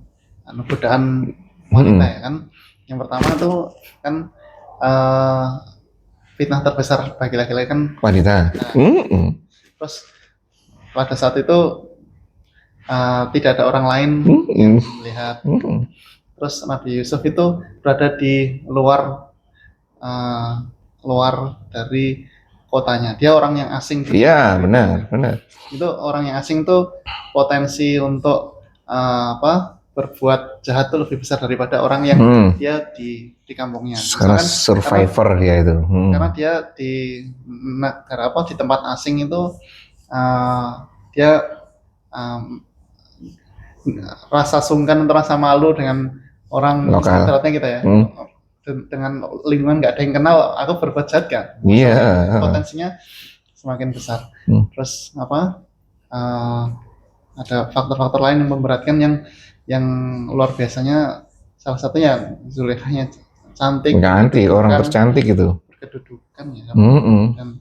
godaan wanita ya kan. Yang pertama tuh kan fitnah terbesar bagi laki-laki kan wanita. Terus pada saat itu tidak ada orang lain yang melihat. Terus Nabi Yusuf itu berada di luar dari kotanya. Dia orang yang asing. Iya, benar. Itu orang yang asing tuh potensi untuk berbuat jahat tuh lebih besar daripada orang yang dia di kampungnya. Karena Misalkan survivor dia itu. karena dia di negara apa di tempat asing itu dia um, rasa sungkan atau rasa malu dengan orang Lokal. ibaratnya kita ya. Dengan lingkungan nggak ada yang kenal, aku berbuat jahat kan? Iya. Potensinya semakin besar. Terus apa? Ada faktor-faktor lain yang memberatkan yang luar biasanya, salah satunya Zulekahnya cantik orang tercantik itu berkedudukan ya, dan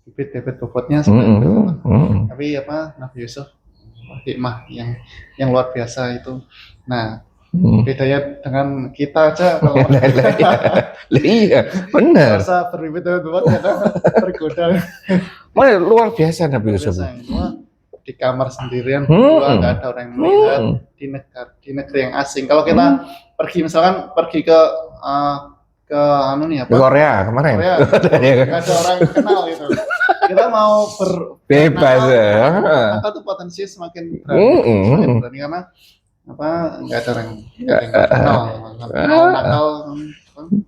bibit-bibit bobotnya seperti itu. Tapi apa, Nabi Yusuf hikmah yang luar biasa itu. Nah, bedanya dengan kita aja kalau iya benar, rasa berbibit-bibit kadang tergoda. Mana luar biasa Nabi Yusuf. Di kamar sendirian berdua, nggak ada orang yang melihat, di negeri yang asing. Kalau kita pergi ke Korea kemarin, nggak ada orang yang kenal gitu. Kita mau bebas ya. Maka tuh potensi semakin berani karena apa, nggak ada orang yang kenal. Nakal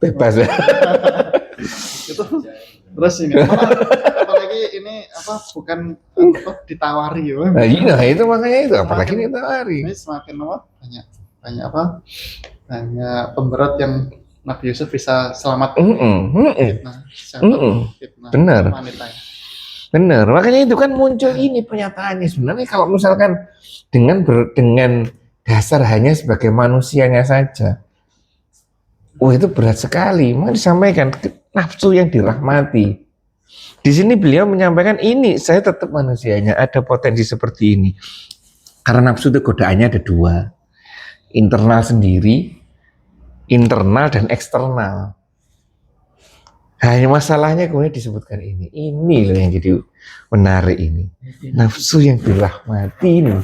bebas ya. Itu terus ini apalagi ini apa, bukan ditawari ya. Nah itu makanya itu apalagi ditawari. Ini semakin banyak pemberat yang Nabi Yusuf bisa selamat fitnah benar wanita. Benar, makanya itu kan muncul ini pernyataannya. Sebenarnya kalau misalkan dengan dasar hanya sebagai manusianya saja, itu berat sekali. Maka disampaikan nafsu yang dirahmati. Di sini beliau menyampaikan ini saya tetap manusianya, ada potensi seperti ini. Karena nafsu itu godaannya ada dua, internal sendiri, internal dan eksternal. Hanya masalahnya kemudian disebutkan ini loh yang jadi menarik ini. Nafsu yang dirahmati ini.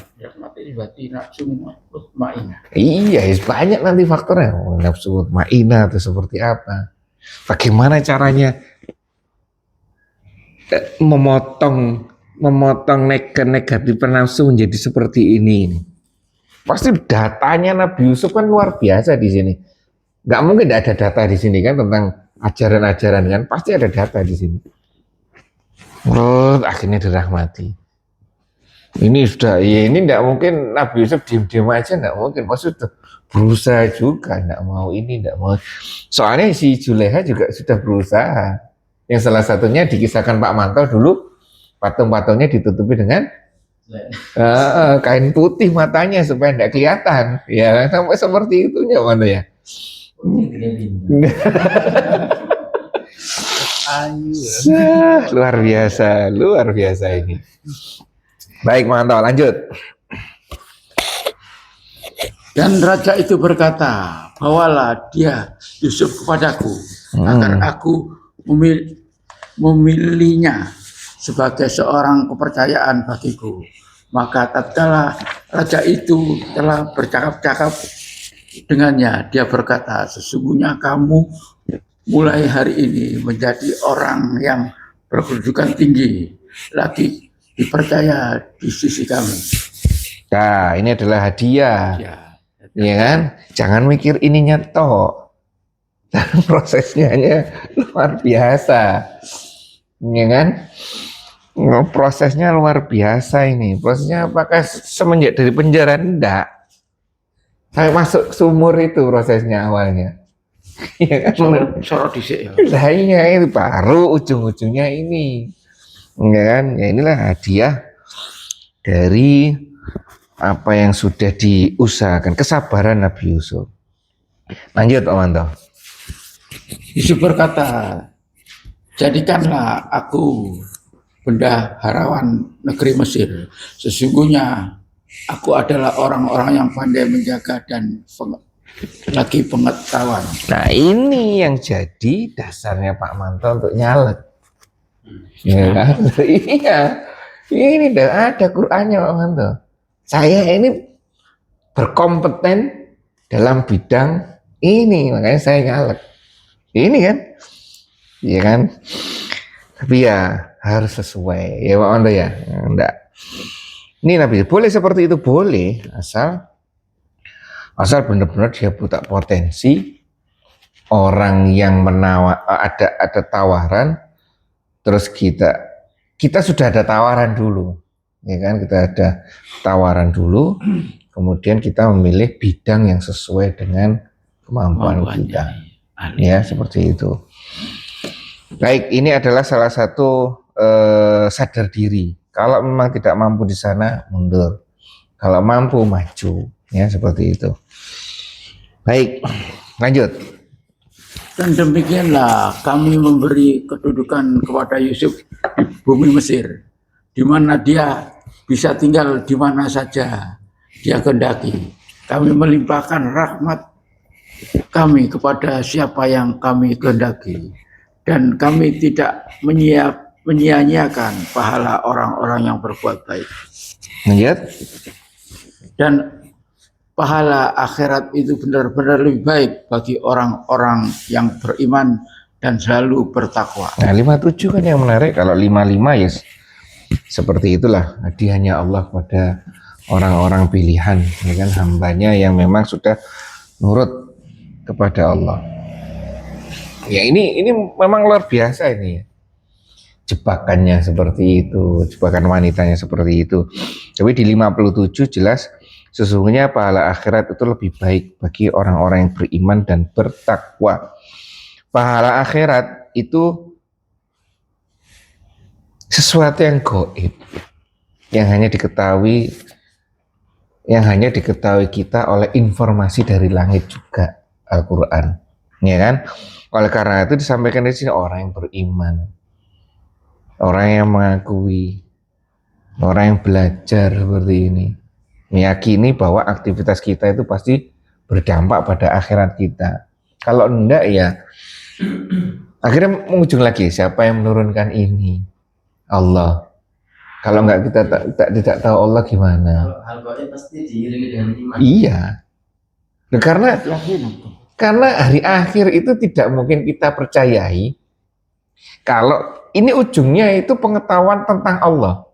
Iya, banyak nanti faktornya. Nafsu mutmainah atau seperti apa. Bagaimana caranya memotong negatif nafsu menjadi seperti ini. Pasti datanya Nabi Yusuf kan luar biasa di sini. Nggak mungkin tidak ada data di sini kan tentang ajaran-ajaran kan, pasti ada data di sini. Akhirnya dirahmati. Ini sudah, ya ini tidak mungkin Nabi Yusuf diam-diam aja, tidak mungkin. Maksudnya berusaha juga, tidak mau ini, tidak mau. Soalnya si Zulekha juga sudah berusaha. Yang salah satunya dikisahkan Pak Manto dulu, patung-patungnya ditutupi dengan kain putih matanya supaya tidak kelihatan. Ya sampai seperti itunya mana ya. Luar biasa ini. Baik, mantap, lanjut. Dan raja itu berkata, bawalah dia Yusuf kepadaku, agar aku memilihnya sebagai seorang kepercayaan bagiku. Maka tatkala raja itu telah bercakap-cakap dengannya, dia berkata, sesungguhnya kamu mulai hari ini menjadi orang yang berkedudukan tinggi, lagi dipercaya di sisi kami. Nah, ini adalah hadiah. Ya kan? Jangan mikir ininya toh. Dan prosesnya luar biasa. Ya kan? Prosesnya luar biasa ini. Prosesnya apakah semenjak dari penjara? Enggak. Saya masuk sumur itu prosesnya awalnya. Ya kan? Sorot disik ya. Nah, iya, itu baru ujung-ujungnya ini. Ya kan? Ya inilah hadiah dari apa yang sudah diusahakan, kesabaran Nabi Yusuf. Lanjut Pak Manto. Yusuf berkata, jadikanlah aku bendaharawan negeri Mesir. Sesungguhnya aku adalah orang-orang yang pandai menjaga dan lagi pengetahuan. Nah ini yang jadi dasarnya Pak Manto untuk nyalek. Ya kan? Iya. Ini ada Qur'annya Pak Manto. Saya ini berkompeten dalam bidang ini, makanya saya nyalek. Ini kan, iya kan. Tapi ya harus sesuai, ya Pak Manto ya. Enggak. Ini Nabi boleh seperti itu boleh, asal Asal benar-benar dia buta potensi, orang yang ada tawaran, terus kita sudah ada tawaran dulu, ya kan? Kita ada tawaran dulu, kemudian kita memilih bidang yang sesuai dengan kemampuan kita, ya seperti itu. Baik, ini adalah salah satu sadar diri. Kalau memang tidak mampu di sana, mundur. Kalau mampu, maju, ya seperti itu. Baik, lanjut. Dan demikianlah kami memberi kedudukan kepada Yusuf di bumi Mesir, di mana dia bisa tinggal di mana saja dia kehendaki. Kami melimpahkan rahmat kami kepada siapa yang kami kehendaki, dan kami tidak menyia-nyiakan pahala orang-orang yang berbuat baik. Lanjut. Dan pahala akhirat itu benar-benar lebih baik bagi orang-orang yang beriman dan selalu bertakwa. Nah, 57 kan yang menarik. Kalau 55 ya seperti itulah hadiahnya Allah pada orang-orang pilihan, ya kan, hambanya yang memang sudah nurut kepada Allah. Ya ini memang luar biasa ini ya. Jebakannya seperti itu, jebakan wanitanya seperti itu. Tapi di 57 jelas sesungguhnya pahala akhirat itu lebih baik bagi orang-orang yang beriman dan bertakwa. Pahala akhirat itu sesuatu yang gaib, yang hanya diketahui kita oleh informasi dari langit juga, Al-Quran, ya kan? Oleh karena itu disampaikan di sini orang yang beriman, orang yang mengakui, orang yang belajar seperti ini, meyakini bahwa aktivitas kita itu pasti berdampak pada akhirat kita. Kalau enggak ya akhirnya mengujung lagi, siapa yang menurunkan ini? Allah. Kalau enggak kita tidak tahu Allah gimana? Hal gaib pasti diiringi dengan iman. Iya. Nah, karena hari akhir itu tidak mungkin kita percayai kalau ini ujungnya itu pengetahuan tentang Allah.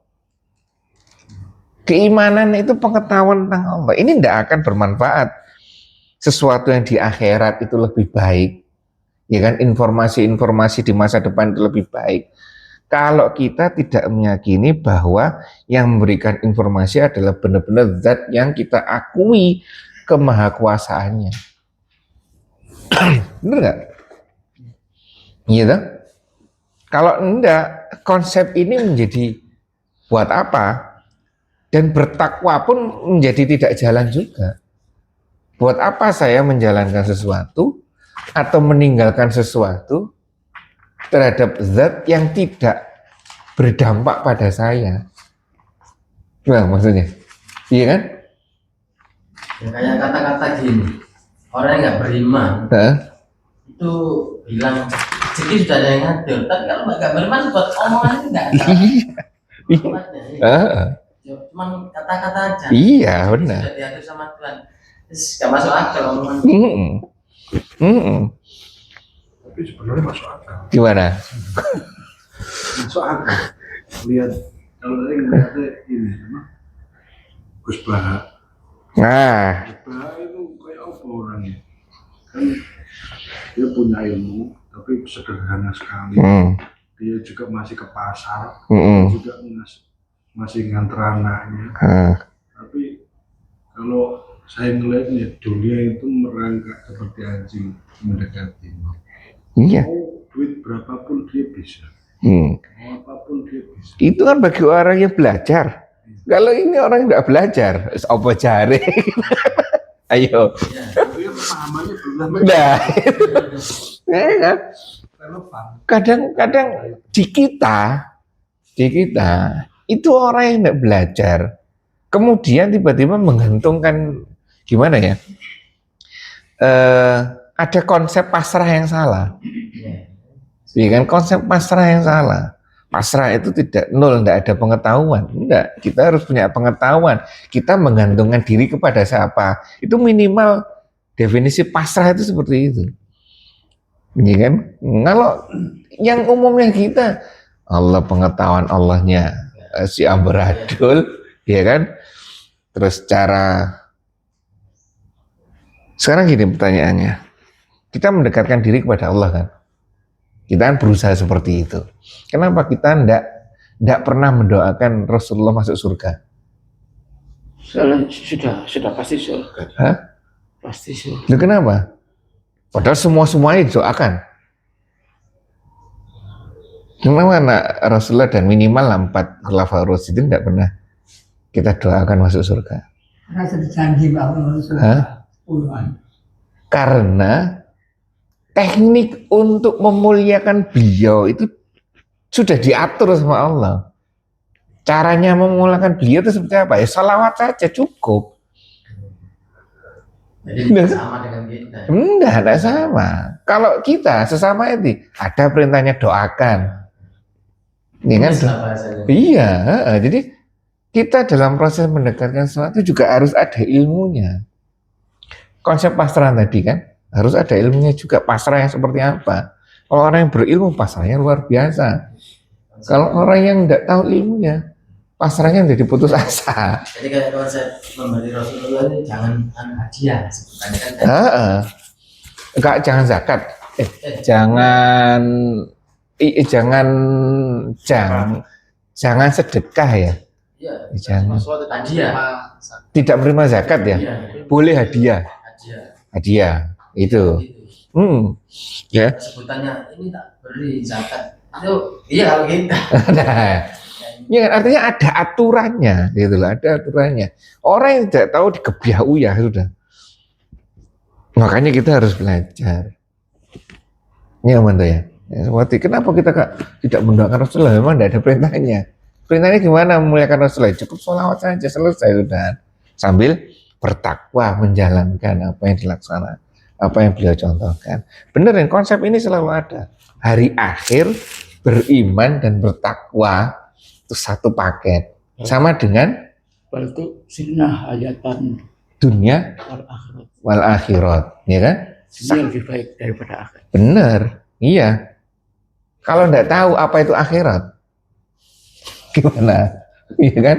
Keimanan itu pengetahuan tentang Allah. Ini tidak akan bermanfaat. Sesuatu yang di akhirat itu lebih baik, ya kan? Informasi-informasi di masa depan itu lebih baik. Kalau kita tidak meyakini bahwa yang memberikan informasi adalah benar-benar zat yang kita akui kemahakuasaannya. Benar nggak? Gitu? Kalau enggak, konsep ini menjadi buat apa? Dan bertakwa pun menjadi tidak jalan juga. Buat apa saya menjalankan sesuatu atau meninggalkan sesuatu terhadap zat yang tidak berdampak pada saya? Nah, maksudnya, iya kan? Ya, kayak kata-kata gini, orang yang nggak beriman itu bilang rezeki sudah ada yang ngatur, tapi kalau nggak beriman buat omongan itu nggak ada. Cuman kata-kata aja. Iya, benar. Sudah diatur sama Tuhan. Terus nggak masuk akal omongan. Tapi sebenarnya masuk akal. Gimana? Masuk akal. Lihat kalau tadi ngeliatnya ini, Gus Baha. Nah, Gus Baha itu kayak apa orangnya? Kan dia punya ilmu, tapi sederhana sekali. Dia juga masih ke pasar, juga masih nganter anaknya. Tapi kalau saya ngeliatnya dunia itu merangkak seperti anjing mendekati. iya. Mau duit berapapun dia bisa. Mau apapun dia bisa. Itu kan bagi orang yang belajar. Kalau ini orang yang tidak belajar, apa jare? Ayo. Dia pemahamannya belum. Nah, ya kan? Relevan. Kadang-kadang di kita itu orang yang tidak belajar, kemudian tiba-tiba menggantungkan gimana ya? Ada konsep pasrah yang salah, ya kan? Konsep pasrah yang salah. Pasrah itu tidak ada pengetahuan. Enggak, kita harus punya pengetahuan. Kita menggantungkan diri kepada siapa? Itu minimal definisi pasrah itu seperti itu. Ya kan? Kalau yang umumnya kita Allah, pengetahuan Allahnya si amburadul, ya kan? Terus cara Sekarang gini pertanyaannya, kita mendekatkan diri kepada Allah kan? Kita kan berusaha seperti itu. Kenapa kita ndak pernah mendoakan Rasulullah masuk surga? Sudah pasti surga. Hah? Pasti surga. Loh, kenapa? Padahal semuanya didoakan. Kenapa Rasulullah dan minimal 4 khulafaur rasyidin tidak pernah kita doakan masuk surga? Karena sudah janji bahwa Hah? puluhan. Karena teknik untuk memuliakan beliau itu sudah diatur sama Allah. Caranya memuliakan beliau itu seperti apa? Ya salawat saja cukup. Jadi sama dengan kita. Enggak sama. Kalau kita sesama itu ada perintahnya doakan. Ini kan? Bahasanya. Iya. Jadi kita dalam proses mendekatkan sesuatu juga harus ada ilmunya. Konsep pasrah tadi kan harus ada ilmunya juga. Pasrah yang seperti apa? Kalau orang yang berilmu pasrahnya luar biasa. Kalau orang yang tidak tahu ilmunya pasrahnya jadi putus asa. Jadi kayak konsep memberi Rasulullah ini jangan hadiah sebutannya kan. Enggak, jangan zakat. Jangan sedekah ya. Iya. Jangan. Rasulullah tidak Hadiah. menerima Tidak menerima zakat ya. Iya. Boleh hadiah. Hadiah itu. Gitu. Ya. Sebutannya ini tak beri zakat. Itu iya kalau kita. Nah, ya kan artinya ada aturannya, gitu loh, ada aturannya. Orang yang tidak tahu dikebiah uyah sudah. Makanya kita harus belajar. Ini aman tuh ya. Seperti kenapa kita tidak mendoakan Rasulullah? Memang tidak ada perintahnya. Perintahnya gimana memuliakan Rasulullah? Cukup sholawat saja selesai sudah. Sambil bertakwa menjalankan apa yang dilaksanakan, apa yang beliau contohkan. Benar yang konsep ini selalu ada. Hari akhir beriman dan bertakwa itu satu paket. Sama dengan Baltu sinah hayatan dunia wal akhirat. wal akhirat, ya kan? Dunia lebih baik daripada akhirat. Benar, iya. Kalau tidak tahu apa itu akhirat, gimana? Iya kan?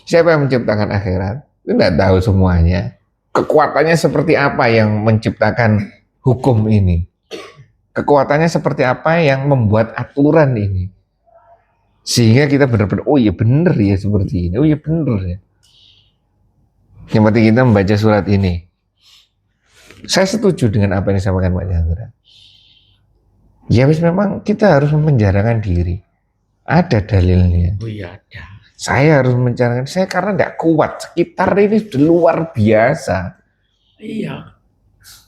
Siapa yang menciptakan akhirat? Itu tidak tahu semuanya. Kekuatannya seperti apa yang menciptakan hukum ini? Kekuatannya seperti apa yang membuat aturan ini? Sehingga kita benar-benar, oh iya benar ya seperti ini, oh iya benar ya. Yang penting kita membaca surat ini. Saya setuju dengan apa yang disampaikan Pak Chandra. Ya wis memang kita harus memenjarakan diri. Ada dalilnya. Oh iya ada. Saya harus memenjarakan saya karena tidak kuat. Sekitar ini sudah luar biasa. Iya.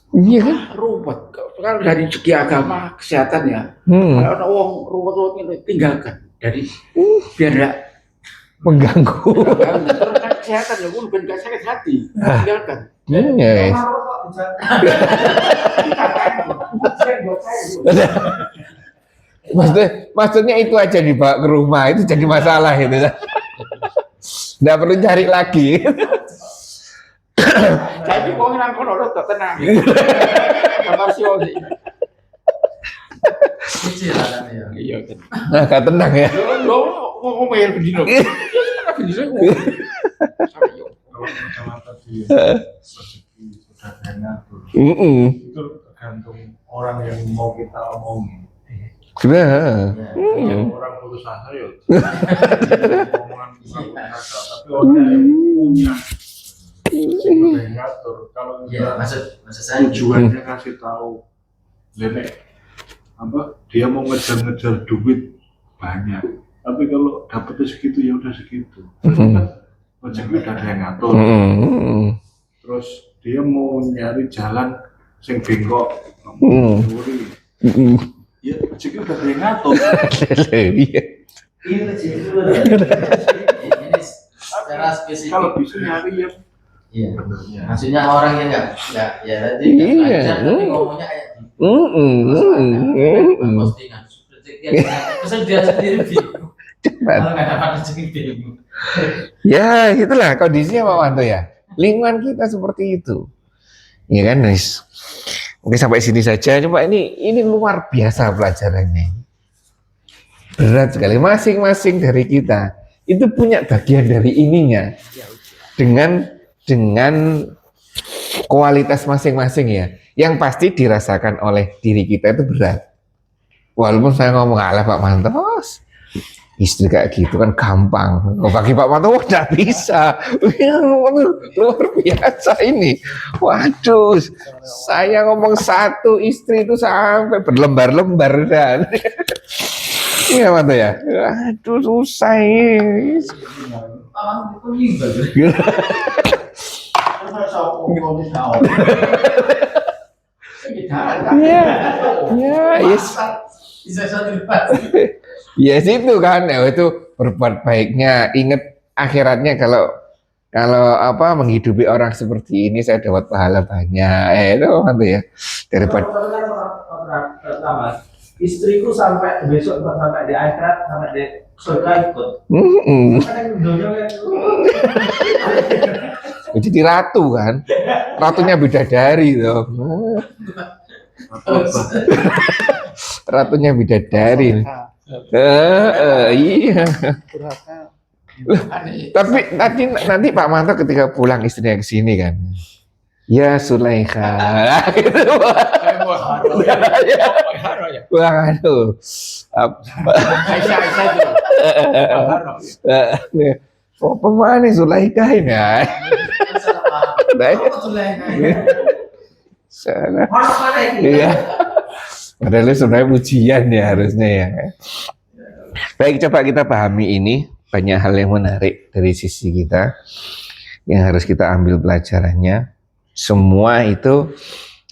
Iya kan? Ruwet. Kalau dari segi agama, kesehatan ya. Kalau ada uang ruwet-ruwet ini tinggalkan. Dari biar tidak Mengganggu. terus kan kesehatan ya pun biar nggak sakit hati. Tinggalkan. Yes. Maksudnya itu aja dibawa ke rumah itu jadi masalah itu. Nggak perlu cari lagi. Jadi kok nang kono lho tenang. Kabar sih sih. Kecil lah kan ya. Iya kan. Nah, gak tenang ya. Lo ngomong bayar bendino. Bendino. Kalau masalah tadi rezeki sudah diatur, itu tergantung orang yang mau kita omongin. Sudah. Kalau orang putus asa ya omongan bukan asa, tapi orang yang punya sudah diatur. Kalau Iya, kita maksud saya tujuannya kasih tahu, Lenek apa dia mau ngejar-ngejar duit banyak, tapi kalau dapetnya segitu ya udah segitu. Rezeki udah ada yang ngatur. Terus dia mau nyari jalan sing bengkok, nyuri. Ya rezeki udah ada yang ngatur. Iya. ini secara spesifik. Kalau bisa nyari yang Iya. benernya. Maksudnya orang yang nggak ya tadi Iya. nggak belajar tapi ngomongnya kayak gitu. Postingan rezeki terus dia sendiri bingung. Kalau nggak dapat rezeki bingung. Ya, itulah kondisinya Pak Wanto ya. Lingkungan kita seperti itu. Ya kan, guys. Oke, sampai sini saja. Cuma ini luar biasa pelajarannya. Berat sekali. Masing-masing dari kita itu punya bagian dari ininya. Dengan kualitas masing-masing ya. Yang pasti dirasakan oleh diri kita itu berat. Walaupun saya ngomong ala Pak Mantos, istri kayak gitu kan gampang. Oh, bagi Pak Mantos tidak bisa. Luar biasa ini. Waduh, saya ngomong satu istri itu sampai berlembar-lembar dan. Iya Manto ya. Aduh susah ini. Ya, yes. Ya situ kan, ya itu berbuat baiknya. Ingat akhiratnya kalau apa menghidupi orang seperti ini saya dapat pahala banyak. Itu Manto ya. Daripada istriku sampai besok sampai di akhirat sampai di surga ikut. Jadi ratu kan, ratunya bidadari tuh. Ratunya bidadari. Iya. Tapi nanti Pak Manto ketika pulang istrinya ke sini kan, ya Sulaikha. Wah, aduh. Oh, pemana Sulaikha ini? Salah. Iya. Padahal sebenarnya pujian ya harusnya ya. Baik, coba kita pahami ini. Banyak hal yang menarik dari sisi kita yang harus kita ambil pelajarannya. Semua itu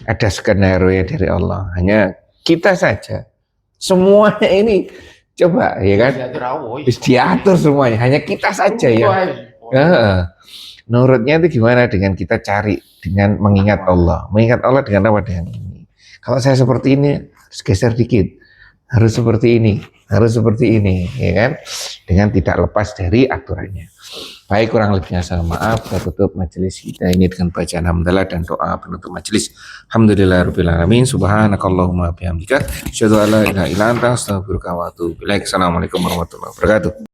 ada skenario dari Allah. Hanya kita saja. Semuanya ini coba ya kan. Bisa diatur semuanya. Hanya kita saja ya. Nurutnya itu gimana dengan kita cari dengan mengingat Allah. Mengingat Allah dengan apa? Dengan ini. Kalau saya seperti ini harus geser dikit. Harus seperti ini, harus seperti ini, ya kan? Dengan tidak lepas dari aturannya. Baik, kurang lebihnya saya maaf. Saya tutup majelis kita ini dengan bacaan hamdalah dan doa penutup majelis. Alhamdulillahirabbil alamin. Subhanakallahumma bihamdika asyhadu an la ilaha illa anta astaghfiruka wa atubu ilaik. Assalamualaikum warahmatullahi wabarakatuh.